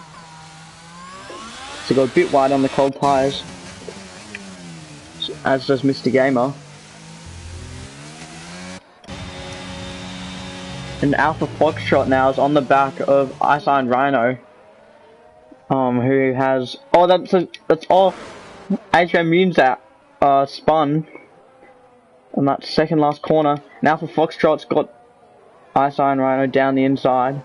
So got a bit wide on the cold tyres, as does Mr. Gamer. And Alpha Foxtrot now is on the back of Ice Iron Rhino, who has that's off. H-Mune's spun on that second last corner. And Alpha Foxtrot's got Ice Iron Rhino down the inside.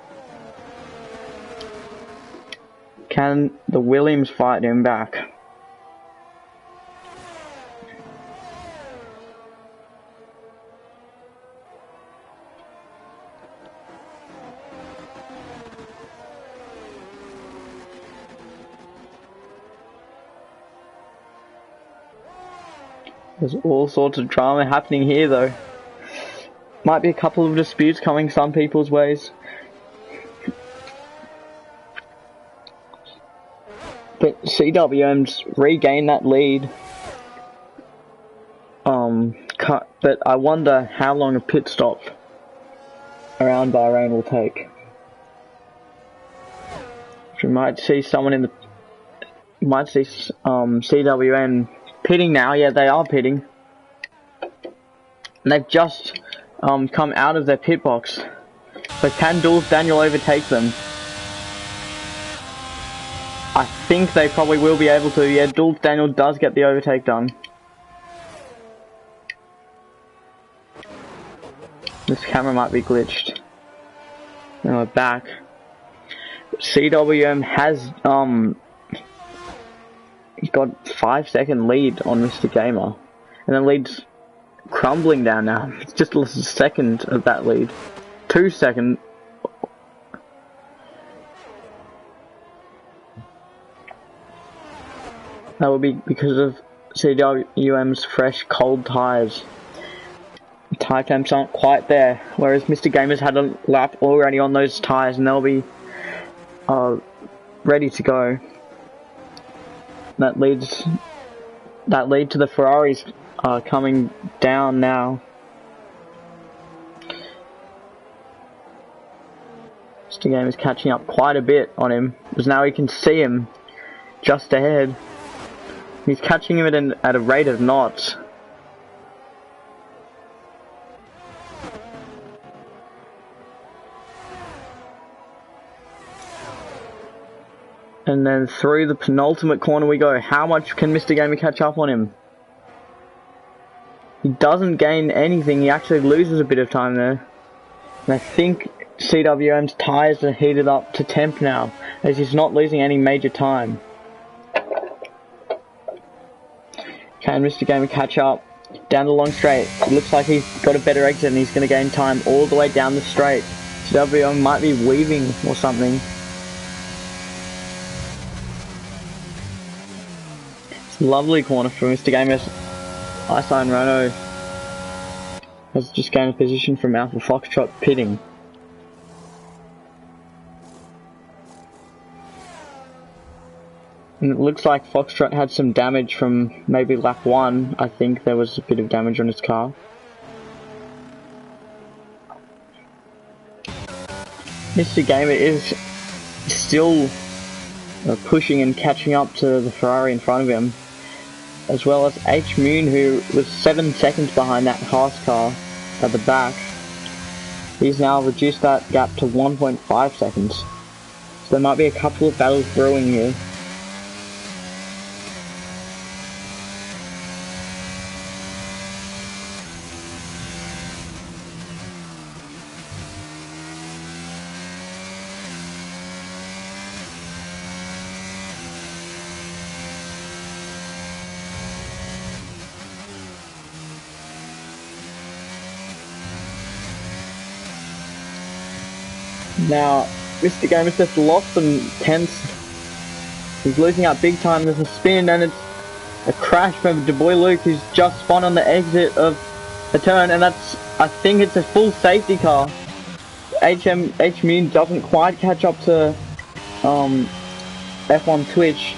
Can the Williams fight him back? There's all sorts of drama happening here though. Might be a couple of disputes coming some people's ways. But CWM's regained that lead. But I wonder how long a pit stop around Bahrain will take. We might see someone CWM pitting now. Yeah, they are pitting. And they've just come out of their pit box. So can Jules Daniel overtake them? I think they probably will be able to. Yeah, Jules Daniel does get the overtake done. This camera might be glitched. And we're back. CWM has got 5-second lead on Mr. Gamer. And the lead's crumbling down now. It's just lost a second of that lead. 2 seconds. That will be because of CWM's fresh cold tyres. Tyre temps aren't quite there, whereas Mr. Gamer's had a lap already on those tyres and they'll be ready to go. That lead to the Ferraris coming down now. Mr. Gamer's catching up quite a bit on him, because now he can see him just ahead. He's catching him at a rate of knots. And then through the penultimate corner we go. How much can Mr. Gamer catch up on him? He doesn't gain anything, he actually loses a bit of time there. And I think CWM's tyres are heated up to temp now, as he's not losing any major time. Can Mr. Gamer catch up? Down the long straight. It looks like he's got a better exit and he's going to gain time all the way down the straight. CWM might be weaving or something. It's a lovely corner for Mr. Gamer's. Iceline Renault has just gained a position from Alpha Foxtrot pitting. And it looks like Foxtrot had some damage from maybe lap 1. I think there was a bit of damage on his car. Mr. Gamer is still pushing and catching up to the Ferrari in front of him, as well as H Moon, who was 7 seconds behind that Haas car at the back. He's now reduced that gap to 1.5 seconds. So there might be a couple of battles brewing here. Now, Mr. Gamer's just lost some tenths. He's losing out big time. There's a spin and it's a crash from Du Bois Luke, who's just spun on the exit of the turn, and that's, I think it's a full safety car. H Moon doesn't quite catch up to F1 Twitch.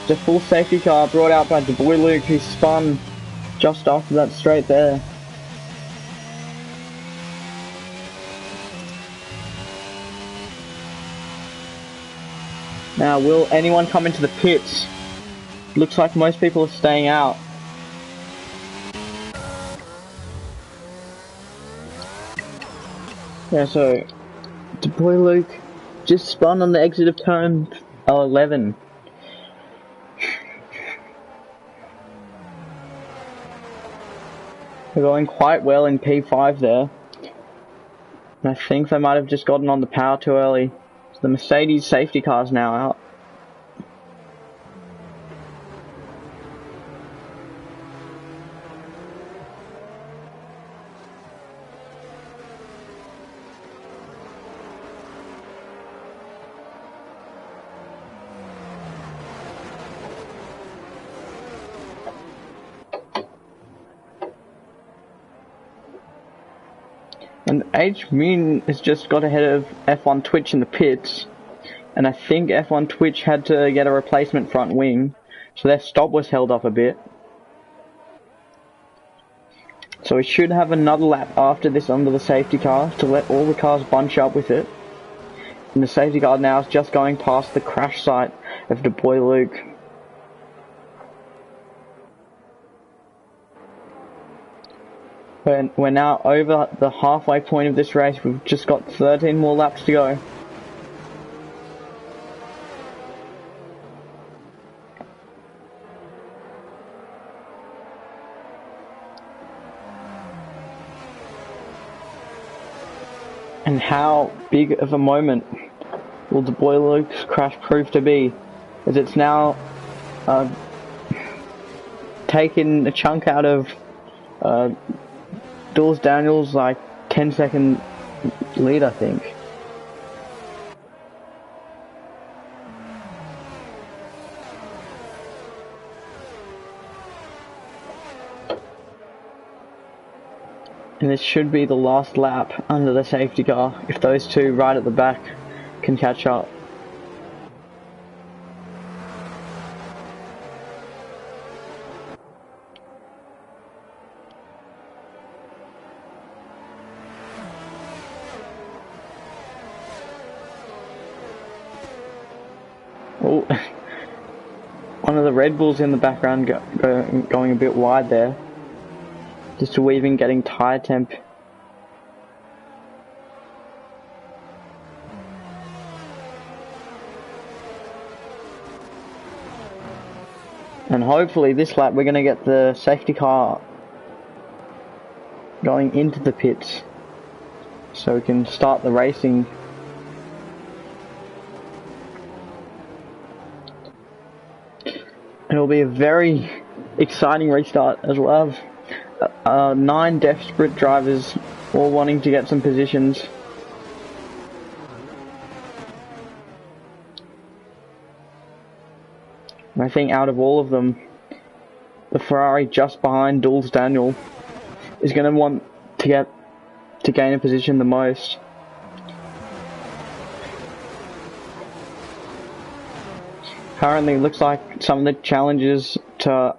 It's a full safety car brought out by Du Bois Luke, who spun just after that straight there. Now, will anyone come into the pits? Looks like most people are staying out. Yeah, so Du Bois Luke just spun on the exit of turn 11. They're going quite well in P5 there. And I think they might have just gotten on the power too early. The Mercedes safety car is now out. And H Moon has just got ahead of F1 Twitch in the pits, and I think F1 Twitch had to get a replacement front wing, so their stop was held up a bit. So we should have another lap after this under the safety car to let all the cars bunch up with it. And the safety car now is just going past the crash site of Du Bois Luke. We're now over the halfway point of this race. We've just got 13 more laps to go. And how big of a moment will the Boilers crash prove to be, as it's now taken a chunk out of Jules Daniels' like 10-second lead, I think. And this should be the last lap under the safety car, if those two right at the back can catch up. Oh, one of the Red Bulls in the background going a bit wide there. Just weaving, getting tire temp. And hopefully this lap we're going to get the safety car going into the pits, so we can start the racing. It'll be a very exciting restart as well. 9 desperate drivers all wanting to get some positions. And I think out of all of them, the Ferrari just behind Jules Daniel is going to want to gain a position the most. Currently, it looks like some of the challenges to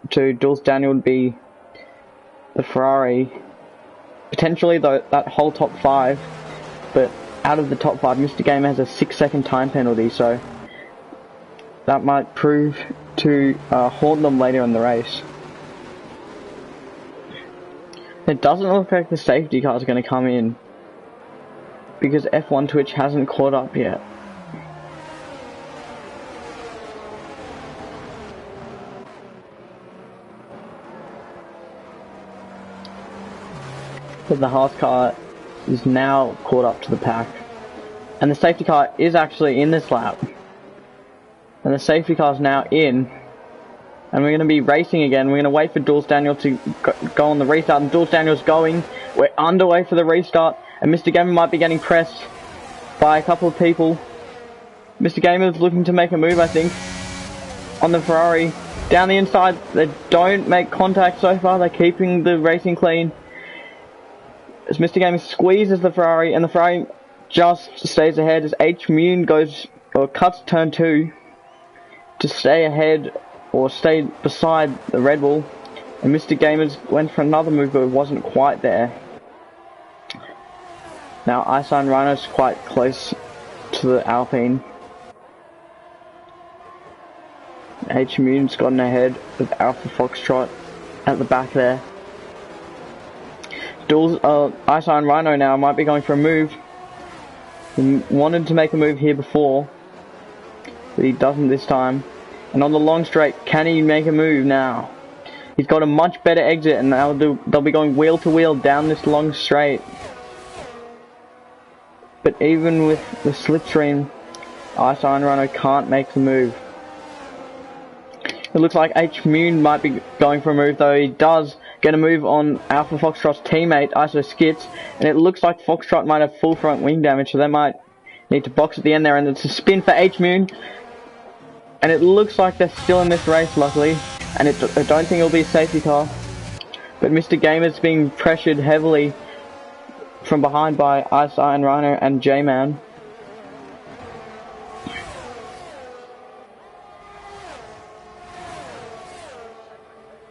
Jules Daniel would be the Ferrari, potentially that whole top 5, but out of the top 5, Mr. Gamer has a 6-second time penalty, so that might prove to haunt them later in the race. It doesn't look like the safety car is going to come in, because F1 Twitch hasn't caught up yet. But the Haas car is now caught up to the pack, and the safety car is actually in this lap, and the safety car is now in, and we're going to be racing again. We're going to wait for Jules Daniel to go on the restart, and Jules Daniel's going. We're underway for the restart, and Mr. Gamer might be getting pressed by a couple of people. Mr. Gamer's looking to make a move, I think, on the Ferrari. Down the inside, they don't make contact so far. They're keeping the racing clean. As Mr. Gamer squeezes the Ferrari, and the Ferrari just stays ahead as H-Mune cuts turn 2 to stay ahead or stay beside the Red Bull, and Mr. Gamers went for another move but it wasn't quite there. Now Iceland Rhino's quite close to the Alpine. H-Mune's gotten ahead of Alpha Foxtrot at the back there. Iceland Rhino now might be going for a move. He wanted to make a move here before, but he doesn't this time. And on the long straight, can he make a move now? He's got a much better exit, and they'll be going wheel to wheel down this long straight. But even with the slipstream, Iceland Rhino can't make the move. It looks like H-Mune might be going for a move, though he does get a move on Alpha Foxtrot's teammate, Iso Skits, and it looks like Foxtrot might have full front wing damage, so they might need to box at the end there, and it's a spin for H-Mune, and it looks like they're still in this race, luckily, and I don't think it'll be a safety car, but Mr. Gamer's being pressured heavily from behind by Ice Iron Rhino and J-Man.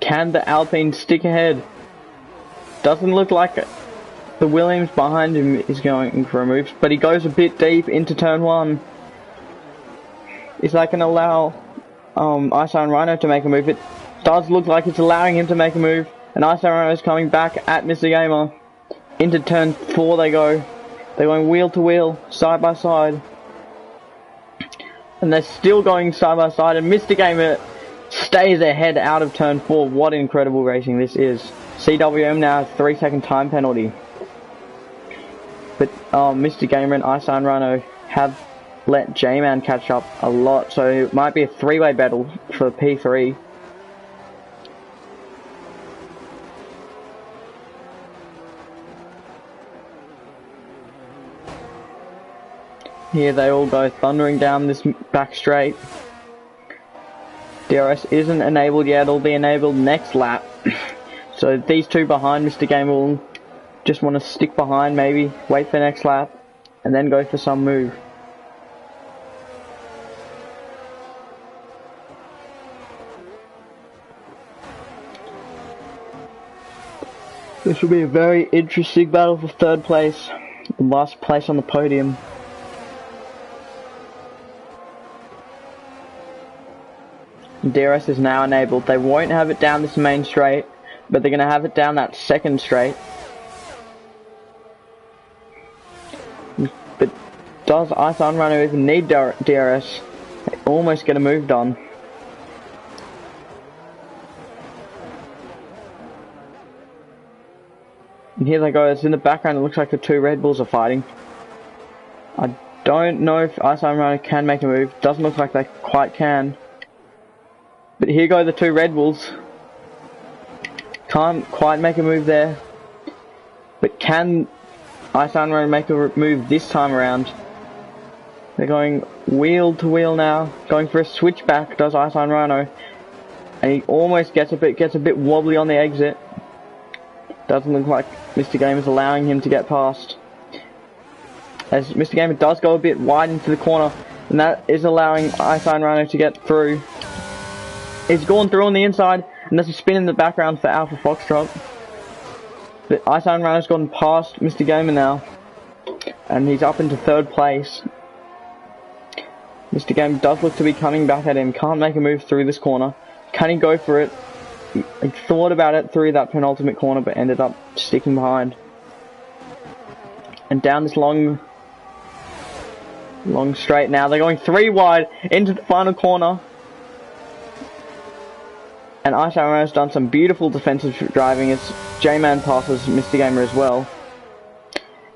Can the Alpine stick ahead? Doesn't look like it. The Williams behind him is going for a move, but he goes a bit deep into turn 1. Is that going to allow Ice Iron Rhino to make a move? It does look like it's allowing him to make a move. And Oceania is coming back at Mr. Gamer. Into turn 4 they go. They're going wheel to wheel, side by side. And they're still going side by side, and Mr. Gamer stays ahead out of turn 4. What incredible racing this is. CWM now 3-second time penalty. But Mr. Gamer and Iceland Rhino have let J-Man catch up a lot, so it might be a 3-way battle for P3. Here they all go thundering down this back straight. DRS isn't enabled yet, it'll be enabled next lap. So these two behind Mr. Gamer will just want to stick behind, maybe wait for next lap and then go for some move. This will be a very interesting battle for third place, the last place on the podium. DRS is now enabled. They won't have it down this main straight, but they're going to have it down that second straight. But does Iceland Runner even need DRS? They almost get a move done. And here they go. It's in the background. It looks like the two Red Bulls are fighting. I don't know if Iceland Runner can make a move. Doesn't look like they quite can. But here go the two Red Bulls. Can't quite make a move there. But can Iceland Runner make a move this time around? They're going wheel to wheel now. Going for a switchback, does Iceland Rhino. And he almost gets a bit wobbly on the exit. Doesn't look like Mr. Gamer is allowing him to get past. As Mr. Gamer does go a bit wide into the corner. And that is allowing Iceland Rhino to get through. He's gone through on the inside, and there's a spin in the background for Alpha Foxtrot. But Iceland Rhino's gone past Mr. Gamer now, and he's up into third place. Mr. Gamer does look to be coming back at him, can't make a move through this corner. Can he go for it? He thought about it through that penultimate corner, but ended up sticking behind. And down this long straight now, they're going 3 wide into the final corner. And Iceland Rhino's done some beautiful defensive driving as J-Man passes Mr. Gamer as well.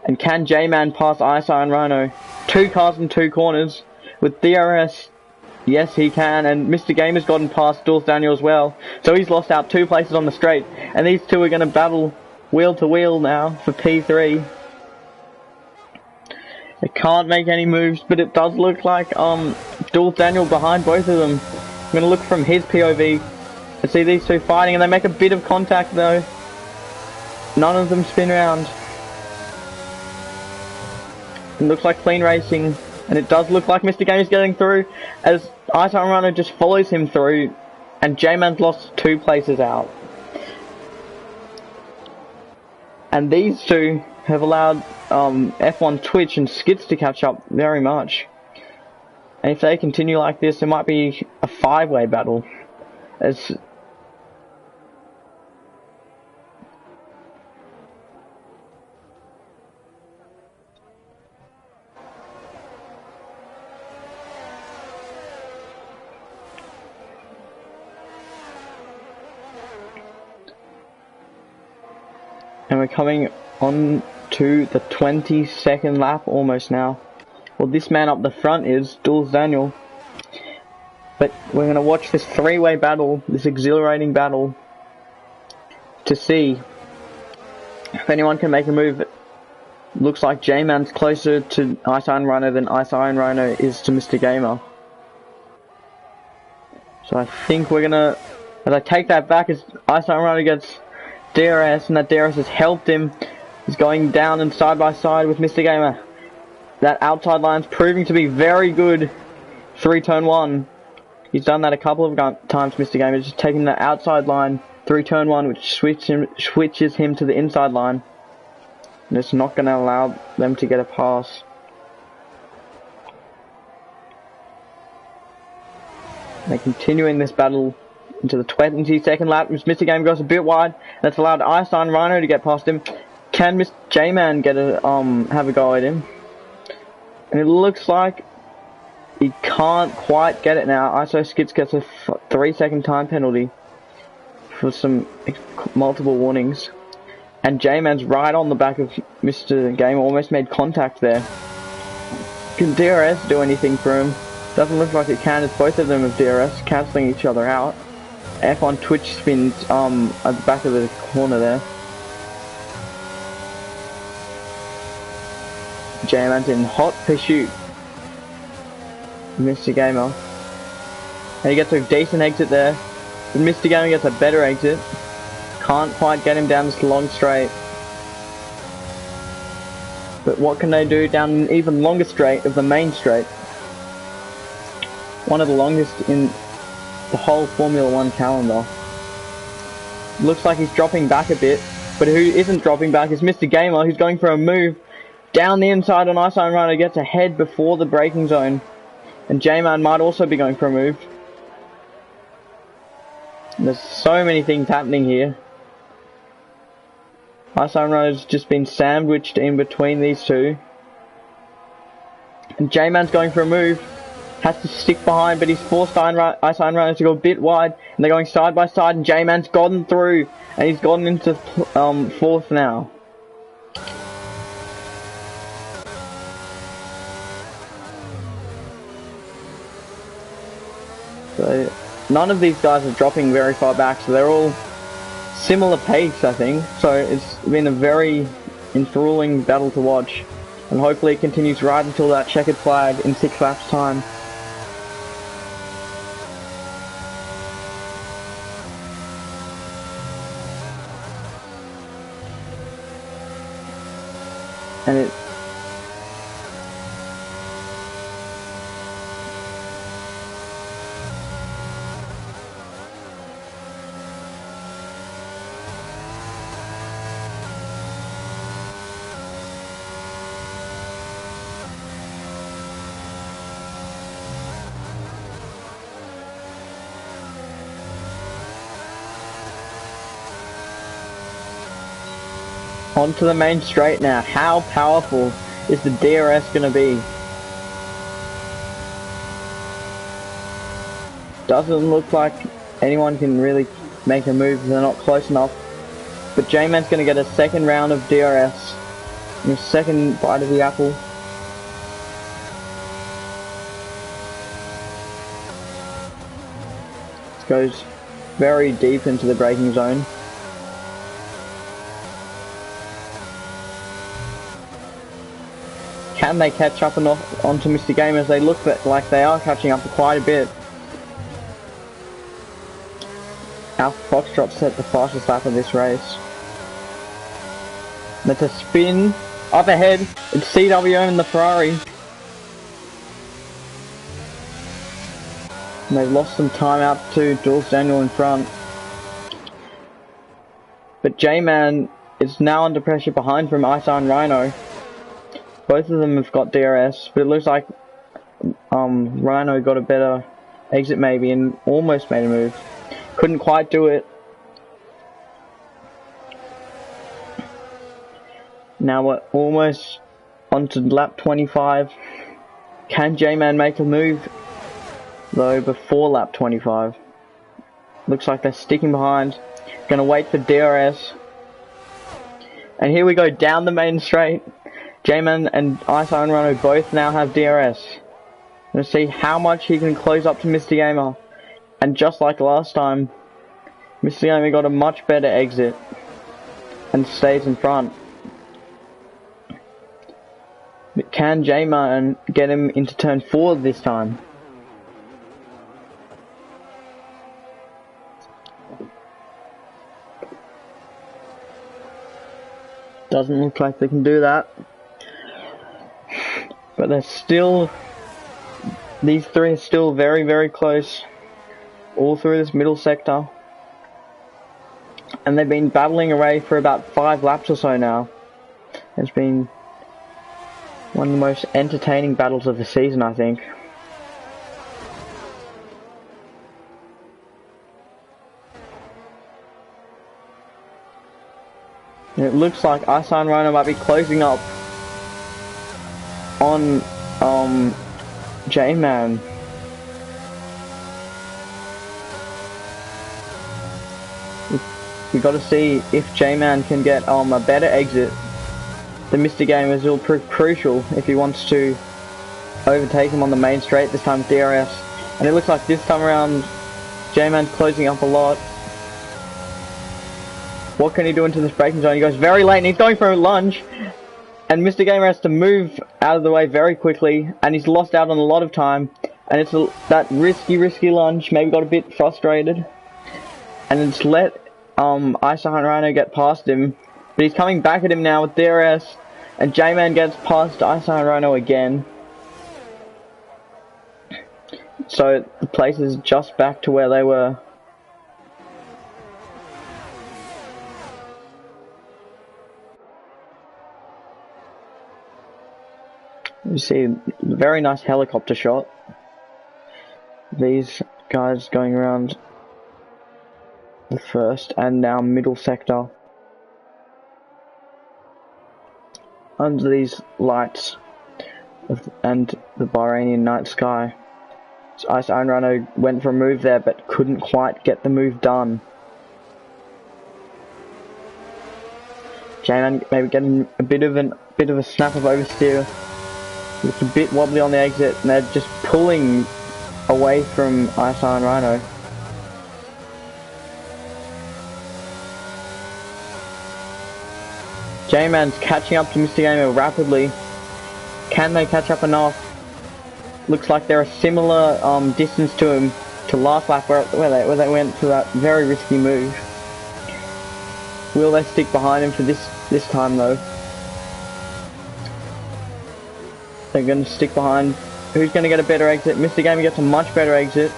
And can J-Man pass Iceland Rhino? 2 cars in 2 corners with DRS. Yes, he can. And Mr. Gamer's gotten past Jules Daniel as well. So he's lost out 2 places on the straight. And these two are going to battle wheel to wheel now for P3. They can't make any moves, but it does look like Jules Daniel behind both of them. I'm going to look from his POV. I see these two fighting, and they make a bit of contact though. None of them spin around. It looks like clean racing, and it does look like Mr. Game is getting through as Iceland Runner just follows him through, and J-Man's lost 2 places out. And these two have allowed F1 Twitch and Skids to catch up very much. And if they continue like this, it might be a 5-way battle. As and we're coming on to the 22nd lap almost now. Well, this man up the front is Jules Daniel. But we're going to watch this 3-way battle, this exhilarating battle, to see if anyone can make a move. It looks like J-Man's closer to Iceland Rhino than Iceland Rhino is to Mr. Gamer. So I think we're going to, as I take that back, as Iceland Rhino gets DRS, and that DRS has helped him. He's going down and side by side with Mr. Gamer. That outside line's proving to be very good through turn 1. He's done that a couple of times, Mr. Gamer, just taking the outside line through turn 1, which switches him to the inside line. And it's not going to allow them to get a pass. They're continuing this battle into the 22nd lap. Mr. Game goes a bit wide. That's allowed Einstein Rhino to get past him. Can Mr. J-Man get a have a go at him? And it looks like he can't quite get it now. ISO Skids gets a 3-second time penalty for some multiple warnings. And J-Man's right on the back of Mr. Game, almost made contact there. Can DRS do anything for him? Doesn't look like it can, as both of them have DRS, cancelling each other out. F1 Twitch spins at the back of the corner there. J-Man's in hot pursuit. Mr. Gamer. And he gets a decent exit there. But Mr. Gamer gets a better exit. Can't quite get him down this long straight. But what can they do down an even longer straight of the main straight? One of the longest in the whole Formula 1 calendar. Looks like he's dropping back a bit. But who isn't dropping back is Mr. Gamer, who's going for a move. Down the inside on Ice Iron Rhino, gets ahead before the braking zone. And J-Man might also be going for a move. There's so many things happening here. Ice Iron Rhino's just been sandwiched in between these two. And J-Man's going for a move. Has to stick behind, but he's forced Ice Iron Rhino to go a bit wide. And they're going side by side, and J-Man's gotten through. And he's gotten into 4th now. So, none of these guys are dropping very far back, so they're all similar pace, I think. So it's been a very enthralling battle to watch, and hopefully it continues right until that checkered flag in 6 laps time. And it onto the main straight now. How powerful is the DRS going to be? Doesn't look like anyone can really make a move. They're not close enough. But J-Man's going to get a second round of DRS. And a second bite of the apple. This goes very deep into the braking zone. Can they catch up and onto Mr. Game, as they look like they are catching up quite a bit? Alpha Foxtrot set the fastest lap of this race. That's a spin. Up ahead, it's CWO and the Ferrari. And they've lost some time out to Jules Daniel in front. But J-Man is now under pressure behind from Ice Iron Rhino. Both of them have got DRS, but it looks like Rhino got a better exit maybe and almost made a move. Couldn't quite do it. Now we're almost onto lap 25. Can J-Man make a move though before lap 25? Looks like they're sticking behind. Gonna wait for DRS. And here we go down the main straight. J-Man and Ice Iron Rhino both now have DRS. Let's see how much he can close up to Mr. Gamer. And just like last time, Mr. Gamer got a much better exit and stays in front. But can J-Man get him into turn 4 this time? Doesn't look like they can do that. But they're still, these three are still very, very close, all through this middle sector. And they've been battling away for about 5 laps or so now. It's been one of the most entertaining battles of the season, I think. And it looks like Ice Iron Rhino might be closing up on J-Man. We got to see if J-Man can get a better exit. The Mr. Gamers will prove crucial if he wants to overtake him on the main straight this time with DRS. And it looks like this time around J-Man's closing up a lot. What can he do into this braking zone? He goes very late and he's going for a lunge. And Mr. Gamer has to move out of the way very quickly. And he's lost out on a lot of time. And it's that risky lunge. Maybe got a bit frustrated. And it's let Ice Iron Rhino get past him. But he's coming back at him now with DRS. And J-Man gets past Ice Iron Rhino again. So the place is just back to where they were. You see a very nice helicopter shot. These guys going around the first and now middle sector. Under these lights and the Bahrainian night sky. So Ice Iron Rhino went for a move there but couldn't quite get the move done. J-Man maybe getting a bit of a snap of oversteer. It's a bit wobbly on the exit and they're just pulling away from Ice Iron Rhino. J-Man's catching up to Mr. Gamer rapidly. Can they catch up enough? Looks like they're a similar distance to him to last lap where they went for that very risky move. Will they stick behind him for this time though? They're going to stick behind. Who's going to get a better exit? Mr. Gamer gets a much better exit.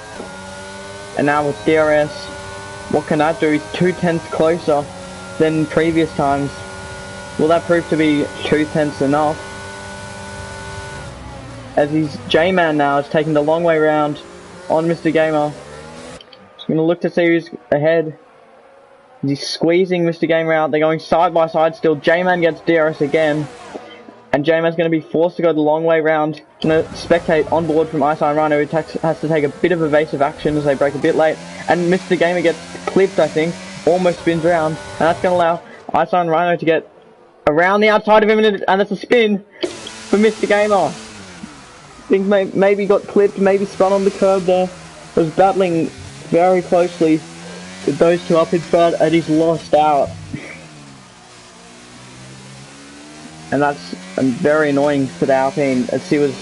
And now with DRS, what can that do? He's 2/10 closer than previous times. Will that prove to be 2/10 enough? As J-Man now is taking the long way round on Mr. Gamer. He's going to look to see who's ahead. He's squeezing Mr. Gamer out. They're going side by side still. J-Man gets DRS again. And J-Man's going to be forced to go the long way round. Going to spectate on board from Ice Iron Rhino, who has to take a bit of evasive action as they break a bit late. And Mr. Gamer gets clipped, I think. Almost spins around. And that's going to allow Ice Iron Rhino to get around the outside of him. And it's a spin for Mr. Gamer. I think maybe got clipped, maybe spun on the curb there. Was battling very closely with those two up in front and he's lost out. And that's very annoying for the Alpine as he was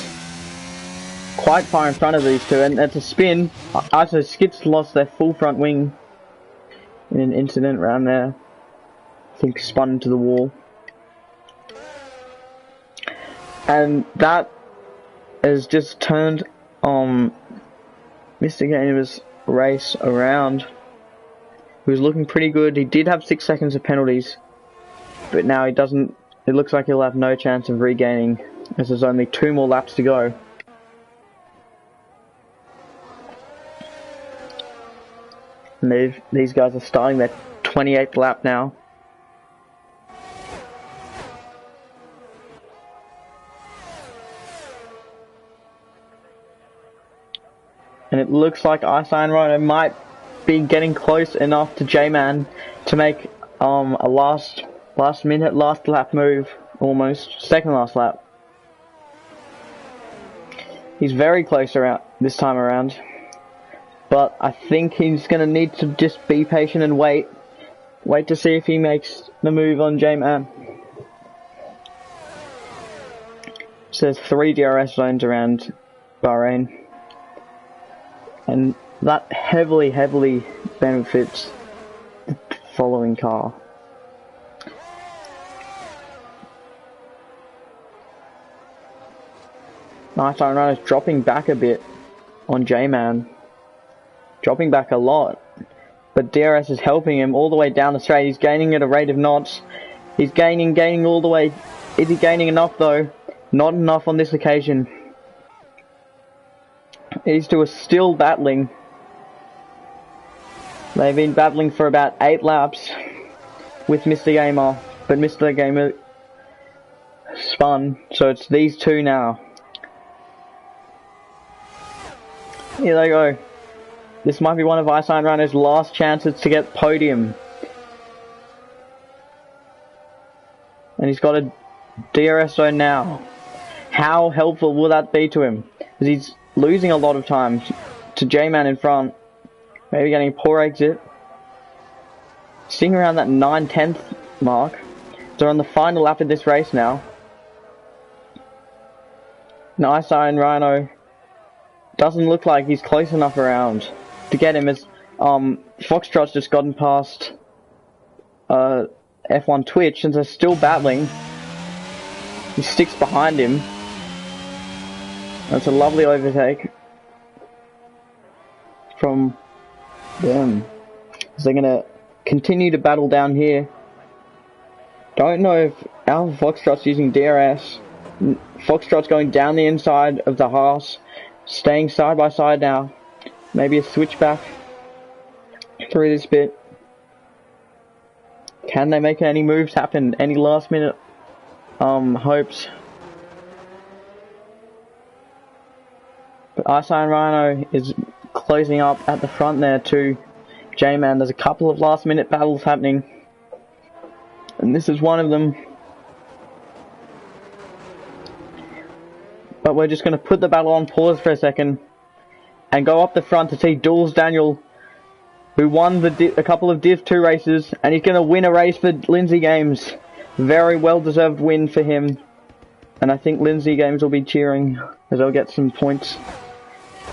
quite far in front of these two. And it's a spin. So Skits lost their full front wing in an incident around there. I think spun into the wall. And that has just turned Mr. Gamer's race around. He was looking pretty good. He did have 6 seconds of penalties, but now he doesn't. It looks like he'll have no chance of regaining, as there's only 2 more laps to go. And these guys are starting their 28th lap now. And it looks like Ice Iron Rhino might be getting close enough to J-Man to make a last lap move, almost second last lap. He's very close around this time around, but I think he's going to need to just be patient and wait to see if he makes the move on J-Man. So there's 3 DRS zones around Bahrain. And that heavily benefits the following car. Ice Iron Rhino is dropping back a bit on J-Man. Dropping back a lot. But DRS is helping him all the way down the straight. He's gaining at a rate of knots. He's gaining all the way. Is he gaining enough though? Not enough on this occasion. These two are still battling. They've been battling for about 8 laps with Mr. Gamer. but Mr. Gamer spun, so it's these two now. Here they go. This might be one of Ice Iron Rhino's last chances to get podium. And he's got a DRS zone now. How helpful will that be to him? Because he's losing a lot of time to J-Man in front. Maybe getting a poor exit. Sitting around that 9/10 mark. They're on the final lap of this race now. And Ice Iron Rhino doesn't look like he's close enough around to get him, as Foxtrot's just gotten past F1 Twitch, and they're still battling. He sticks behind him. That's a lovely overtake from them. So they're gonna continue to battle down here. Don't know if Alpha Foxtrot's using DRS. Foxtrot's going down the inside of the Haas, staying side by side now. Maybe a switchback through this bit. Can they make any moves happen? Any last minute hopes? But Ice Iron Rhino is closing up at the front there too. J-Man, there's a couple of last minute battles happening, and this is one of them. But we're just going to put the battle on pause for a second and go up the front to see Duels Daniel, who won a couple of Div 2 races, and he's going to win a race for Lindsay Games. Very well deserved win for him, and I think Lindsay Games will be cheering as they'll get some points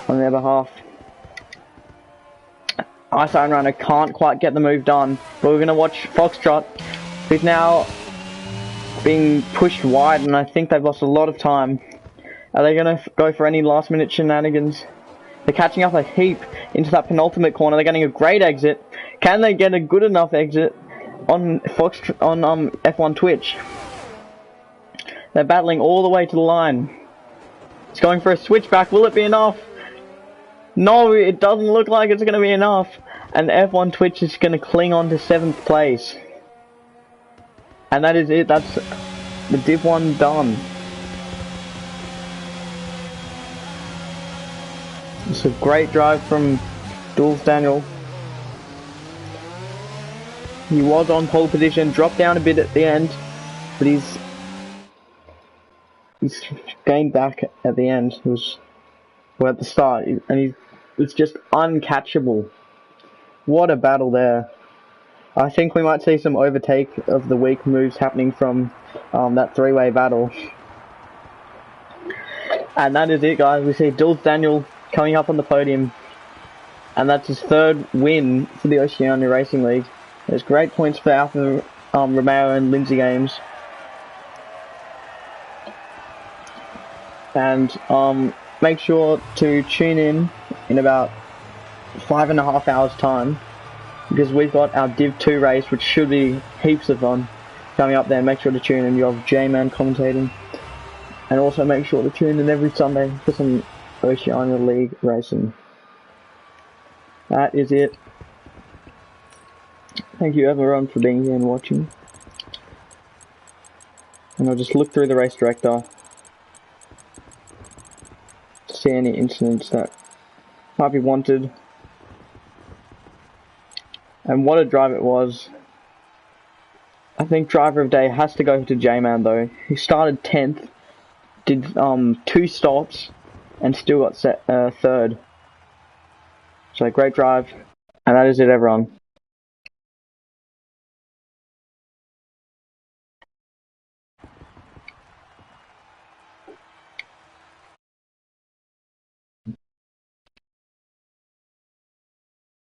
on their behalf. Ice Iron Rhino can't quite get the move done, but we're going to watch Foxtrot, who's now being pushed wide, and I think they've lost a lot of time. Are they going to go for any last minute shenanigans? They're catching up a heap into that penultimate corner. They're getting a great exit. Can they get a good enough exit on F1 Twitch? They're battling all the way to the line. It's going for a switchback. Will it be enough? No, it doesn't look like it's going to be enough. And F1 Twitch is going to cling on to 7th place. And that is it. That's the Div 1 done. It's a great drive from Duels Daniel. He was on pole position, dropped down a bit at the end, but he's gained back at the end. It was at the start, and it's just uncatchable. What a battle there! I think we might see some overtake of the week moves happening from that three-way battle. And that is it, guys. We see Duels Daniel coming up on the podium, and that's his 3rd win for the Oceania Racing League. There's great points for Alpha Romeo and Lindsay Games. And make sure to tune in about 5.5 hours time, because we've got our Div 2 race, which should be heaps of fun, coming up there. Make sure to tune in. You have J-Man commentating, and also make sure to tune in every Sunday for some Oceania League racing. That is it. Thank you everyone for being here and watching. And I'll just look through the race director to see any incidents that might be wanted. And what a drive it was. I think driver of day has to go to J-Man though. He started 10th, did 2 stops, and still got 3rd. So great drive, and that is it everyone.